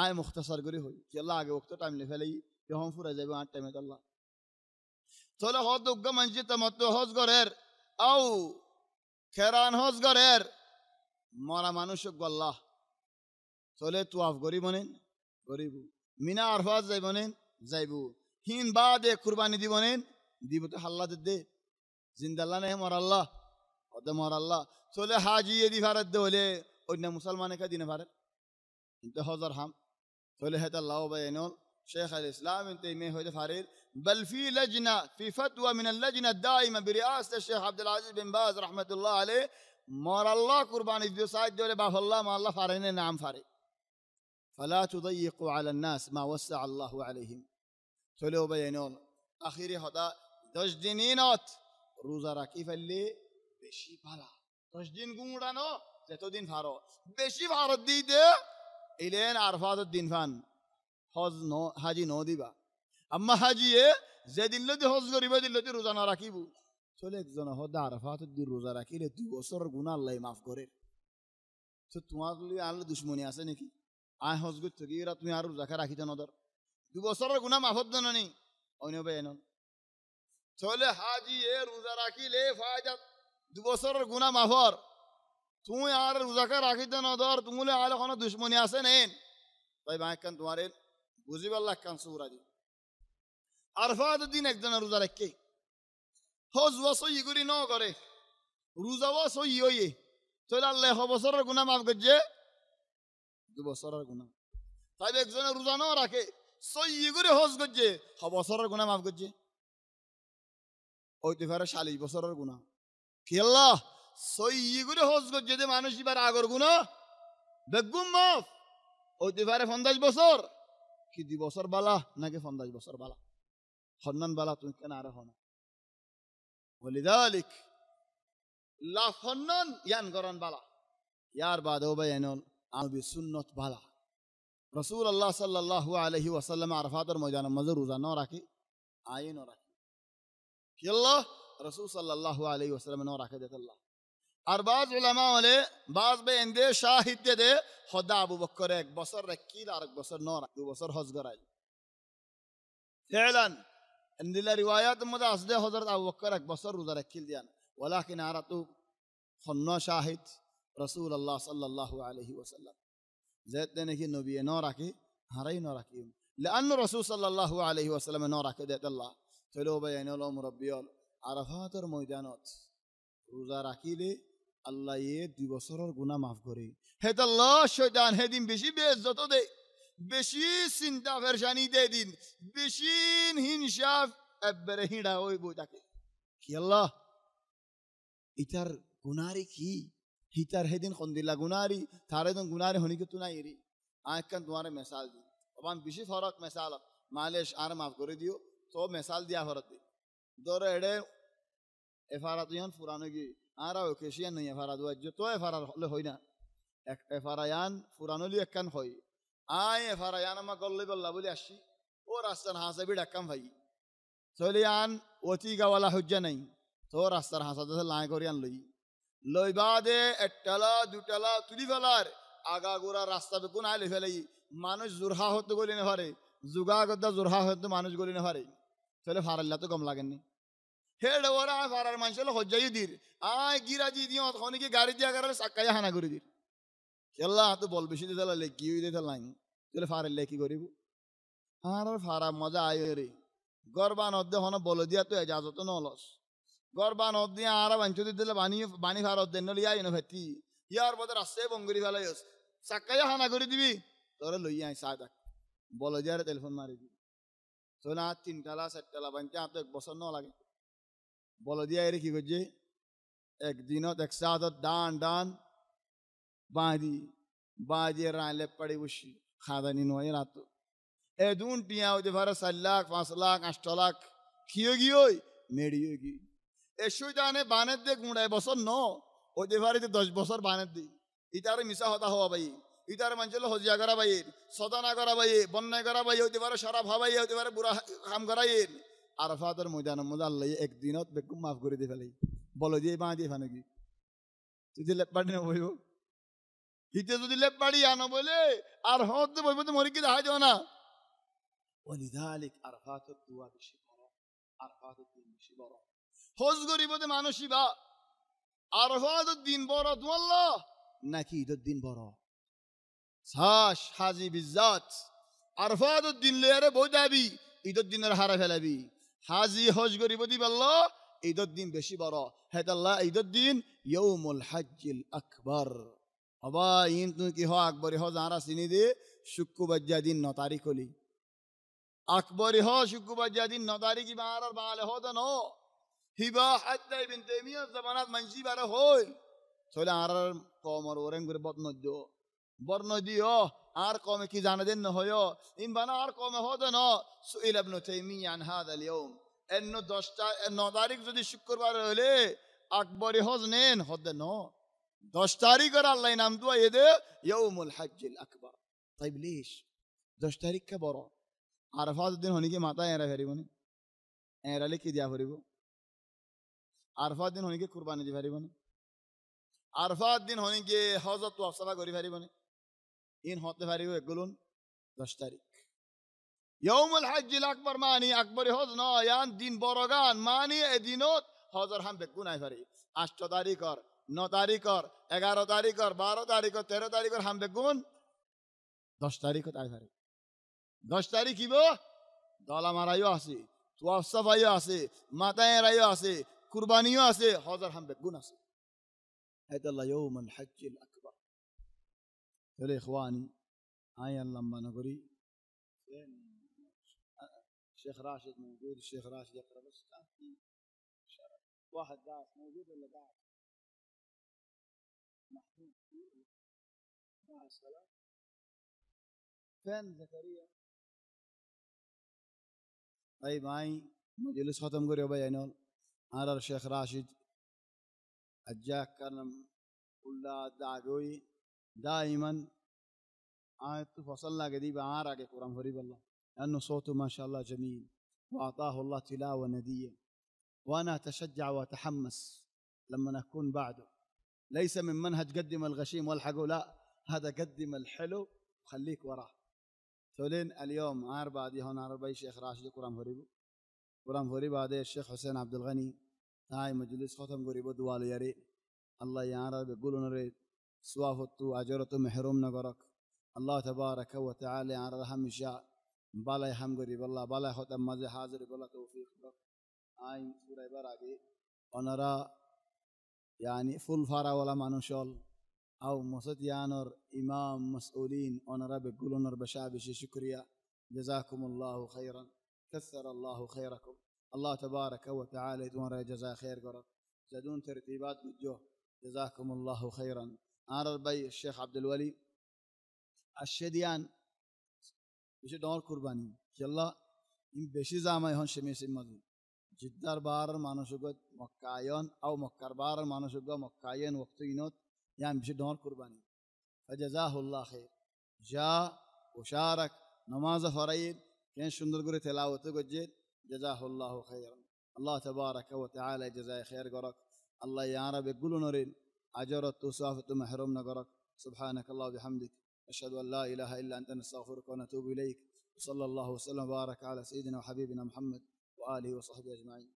آي مختصر كري هوي كي الله آگے وقت تايم لفلي يهم فرا جايبه آن تايم الله تولا هاد دوغا منجي تمتو هز غرر أو خيران هز غرر مارا مانوشك والله تولا تواف غري بنين غريبو مينا عرفات زي بنين زيبو هين بعد قرباني دي بنين دي بتو حلا دي زند الله نه مار الله هذا مار الله تولا حاجي يدي فارد دولة أدنى مسلمان كدين فارد انت هزار هم تولا هذا الله بينون شيخ الإسلام ابن تيمية هو فارد بل في لجنة في فتوى من اللجنة الدائمة برئاسة الشيخ عبد العزيز بن باز رحمة الله عليه مار الله قرباني ديو سايد دولة باف الله ما الله فارين نعم فارد فلا تضيقوا على الناس ما وسع الله عليهم تلو بينون أخيري هذا تجدينينات روزا كيف اللي بشي بالا تجدين قمرانو زيتو دين فارو بشي فارد ديده إلين عرفات الدين فان حج نو حاجي نو ديبا أما حاجي زيد اللي حج غريبة اللي روزا نراكيبو চলে একজন হদা আরাফাতের দিন রোজা রাখিলে 2 বছর গুনাহ আল্লাহ মাফ করে তো তোমার লই আল্লাহ দুশমনী আছে নাকি আয় হজ করতে গিয়ে তুমি আর রোজা রাখিতে নদর 2 বছরের গুনাহ মাফ হদ না নি অন্য বেন চলে হাজি রোজা রাখিলে ফায়দা 2 বছরের গুনাহ মাফর তুমি আর রোজা রাখিতে নদর তুমি আর কোনো দুশমনী আছে নেন তাই ভাই কান তোমারে বুঝিব আল্লাহ কান সূরা দি আরাফাতের দিন একজন রোজা রাখে হজ ওয়াসই করি ন করে রোজা ওয়াসই হইয়ে তাহলে আল্লাহ বছরের গুনাহ মাফ করছে 2 বছরের গুনাহ তাই একজন রোজা ন রাখে সই করে হজ করছে বছরের গুনাহ মাফ করছে ওইতে পারে 40 বছরের গুনাহ কি আল্লাহ সই করে হজ করছে যে মানুষ এবার আগর গুনাহ বেগুম মাফ ওইতে পারে 50 বছর কি 2 বছর বালা নাকি 50 বছর বালা হন্নান বালা তুমি কেন আর হন ولذلك لا فنن ينقرن بلا يار بعد وبينون عم بسنة بلا رسول الله صلى الله عليه وسلم عرفات الميدان مزر روزا نوراكي آيه نوراكي يلا رسول صلى الله عليه وسلم نوراكي ديت الله أربعة علماء ولي بعض بينده شاهد ده خدا أبو بكر एक बसर रखील और एक बसर नौरा 2 बसर हज कराई فعلا عند الروايات مدة أصدق حضرت أبو بكر एक बसर روزا रखील दियान ولكن عرتو خنا شاهد رسول الله صلى الله عليه وسلم زيد دنك النبي نوراكي هراي نوراكي لأن الرسول صلى الله عليه وسلم نوراكي ديت الله تلو بيان الله مربيال عرفات الميدانات روزا ركيله الله يدي بصرر غنا معف كوري هذا الله شيطان هدين بشي بيزتو دي بشي سنتا فرشاني دي دين بشين هنشاف أبرهيدا وي بوتاك يا الله إتر غناري كي هيتر هدين خنديلا غناري ثاردن غناري هوني كتو نا يري آكن دواره مثال دي طبعا بشي فرق مثال معلش آره معف كوري ديو تو مثال ديا فرق دي دوره اڑے افاراتيان فرانگي آرا وكيشيان نہیں افارات وجه تو افارات له ہوينا افاريان فرانولي اكن ہوي آي افاريان ما قلبي بالله بولي اشي او راستن حسابي دكم ভাই سوليان ওতিগা ওয়ালা হুজ্জা নাই তো রাস্তার হাসাতে লাই করিয়ান লই বাদে একটালা দুটালা তুলি ফেলার আগা গোরা রাস্তা বেকুন আইলে ফেলাই মানুষ জুরহা হতে গলি না পারে জুগা গদা জুরহা হতে মানুষ গলি না পারে চলে ফারাল্লা তো কম লাগেননি হেড ওরা ফারার মানুষের হজ্জাই দির আয় গিরাজি দিও খনিকে গাড়ি দিয়া গাড়ি সাক্কাই হানা করে দির খেলা তো বল বেশি দিতে লেকি হইতে লাইন তাহলে ফারের লেকি করিব আর ফারা মজা আয় রে গরবান অধ্যে হন বল দিয়া তো এজাজত নলস গরবান অধ্যে আর বাঞ্চ দিলে বানি বানি ফার অধ্যে নলিয়া ইনো ভেতি ইয়ার বদর আসছে বঙ্গরি ফেলাইস সাক্কাই হানা করে দিবি তোরে লইয়া আই সাদা বল দিয়া টেলিফোন মারি দিবি তোলা 3 টালা 4 টালা বাঞ্চা তো 1 বছর ন লাগে বল দিয়া এর কি করছে একদিনত এক সাদত ডান ডান বাঁধি রাইলে পড়ি বসি খাদানি নয় রাত এদুন টিয়া হতে পারে 4 লাখ 5 লাখ 8 লাখ কিয় গিয়ে মেডিও গি এসুই জানে বানের দে গুঁড়ায় বছর ন হতে পারে 10 বছর বানের দি ইতার মিশা হতা হওয়া ভাই ইতার মানুষের হজিয়া করা ভাই সদানা করা ভাই বন্যায় করা ভাই হতে পারে সারা ভাবাই হতে পারে বুড়া কাম করাই আরফাতের ময়দানের মধ্যে আল্লাহ একদিনত বেকুম মাফ করে দিয়ে ফেলাই বলো দিয়ে বাঁ দিয়ে ফানো কি তুই লেপ পাড়ি না বইব হিতে যদি লেপ পাড়ি আনো বলে আর হতে বইব তো মরি কি দেখা যাও না ولذلك عرفات الدعاء বেশি বড় عرفات الدين বেশি বড় হজ গরিবতে মানুষই বা عرفات الدين বড় দুআল্লাহ নাকি ঈদের দিন বড় সাশ হাজি বিজাত عرفات الدين লেরে বইদাবি ঈদের দিনের হারা ফেলাবি হাজি হজ গরিবতি বললো ঈদের দিন বেশি বড় হেদাল্লাহ ঈদের দিন ইয়াউমুল হজ্জিল আকবার আবা ইন তুই কি হ আকবরি হ যারা চিনি দে শুক্রবার দিন 9 তারিখ হলি আকবরি হ শুক্রবার দিন 9 তারিখ ইবার বালে হদ ন হিবা হাত্তা ইবনে তাইমিয়া জামানাত মানসি বারে হই চলে আর কমর ওরেন করে বর্ণ দিও আর কমে কি জানা দেন হয় ইন বানা আর কমে হদ ন সুইল ইবনে তাইমিয়া আন হাদা اليوم এন্ন 9 তারিখ যদি শুক্রবার হলে আকবরি হজ নেন হদ ন 10 তারিখ আর আল্লাহ নাম তো এদে ইয়াউমুল হজ্জিল আকবার طيب ليش 10 তারিখ কে বড় আরফাত দিন হনি কি মাথা এরা ফেরিবনি এরালে কি দিয়া ফরিব আরফাত দিন হনি কি কুরবানি দি ফেরিবনি আরফাত দিন হনি কি হজত ওয়াসলা করি ফেরিবনি ইন হতে ফেরিব এগুলুন 10 তারিখ ইয়াউমুল হজ্জিল আকবার মানি আকবরি হজ ন ইয়ান দিন বড়গান মানি এদিনত হজর হাম বেগুন আই ফেরি 8 তারিখ আর 9 তারিখ আর 11 তারিখ আর 12 তারিখ আর 13 তারিখ আর হাম বেগুন 10 তারিখ তাই ফেরি 10 তারিখ ইব দলা মারাইও আছে তোয়াফ সাফাইও আছে মাতায় রাইও আছে কুরবানিও আছে হজর হাম বেগুন আছে হেদাল্লাহ ইয়াউমুল হজ্জিল আকবার তাহলে ইখওয়ানি আয় আল্লাহ মানা করি الشيخ راشد موجود الشيخ راشد يقرأ بس كان في واحد قاعد موجود ولا قاعد محمود مع السلامة فين زكريا طيب معي مجلس ختم قريب بيانول على الشيخ راشد الجاك كان كلها دعوي دائما آية فصلنا قديبا عارك قرآن فريب الله لأنه صوته ما شاء الله جميل وأعطاه الله تلاوة ندية وأنا أتشجع وأتحمس لما نكون بعده ليس من منهج قدم الغشيم والحقه لا هذا قدم الحلو وخليك وراه سولين اليوم أربعة دي هون أربعة شيخ راشد قرآن فريب هذا الشيخ حسين عبد الغني هاي مجلس ختم قريب دوال يري الله يعرف يقولون نريد سوافتو أجرته محروم نقرك الله تبارك وتعالى على رحم شاء بالا هم قريب الله بالا ختم مزه حاضر بالله توفيق هاي سورة براغي ونرى يعني فل فارا ولا مانوشال أو مصديانور إمام مسؤولين ونرى بيقولون بشابش شكريا جزاكم الله خيرا كثر الله خيركم الله تبارك وتعالى تمر جزاء خير قرب زادون ترتيبات مجوه جزاكم الله خيرا أنا البي الشيخ عبد الولي الشديان بشي دور قرباني يلا إن بشي زامي هون شميس المدين جدار بار مانوشوغت مكايون أو مكر بار مانوشوغا مكايون وقتينوت يعني بشي دور قرباني فجزاه الله خير جاء وشارك نماز فريد كان شندر قري تلاوته قجيت جزاه الله خيرا الله تبارك وتعالى جزاه خير قرك الله يا رب يقولوا نورين أجرت وصافت محروم نقرك سبحانك الله وبحمدك أشهد أن لا إله إلا أنت نستغفرك ونتوب إليك وصلى الله وسلم وبارك على سيدنا وحبيبنا محمد وآله وصحبه أجمعين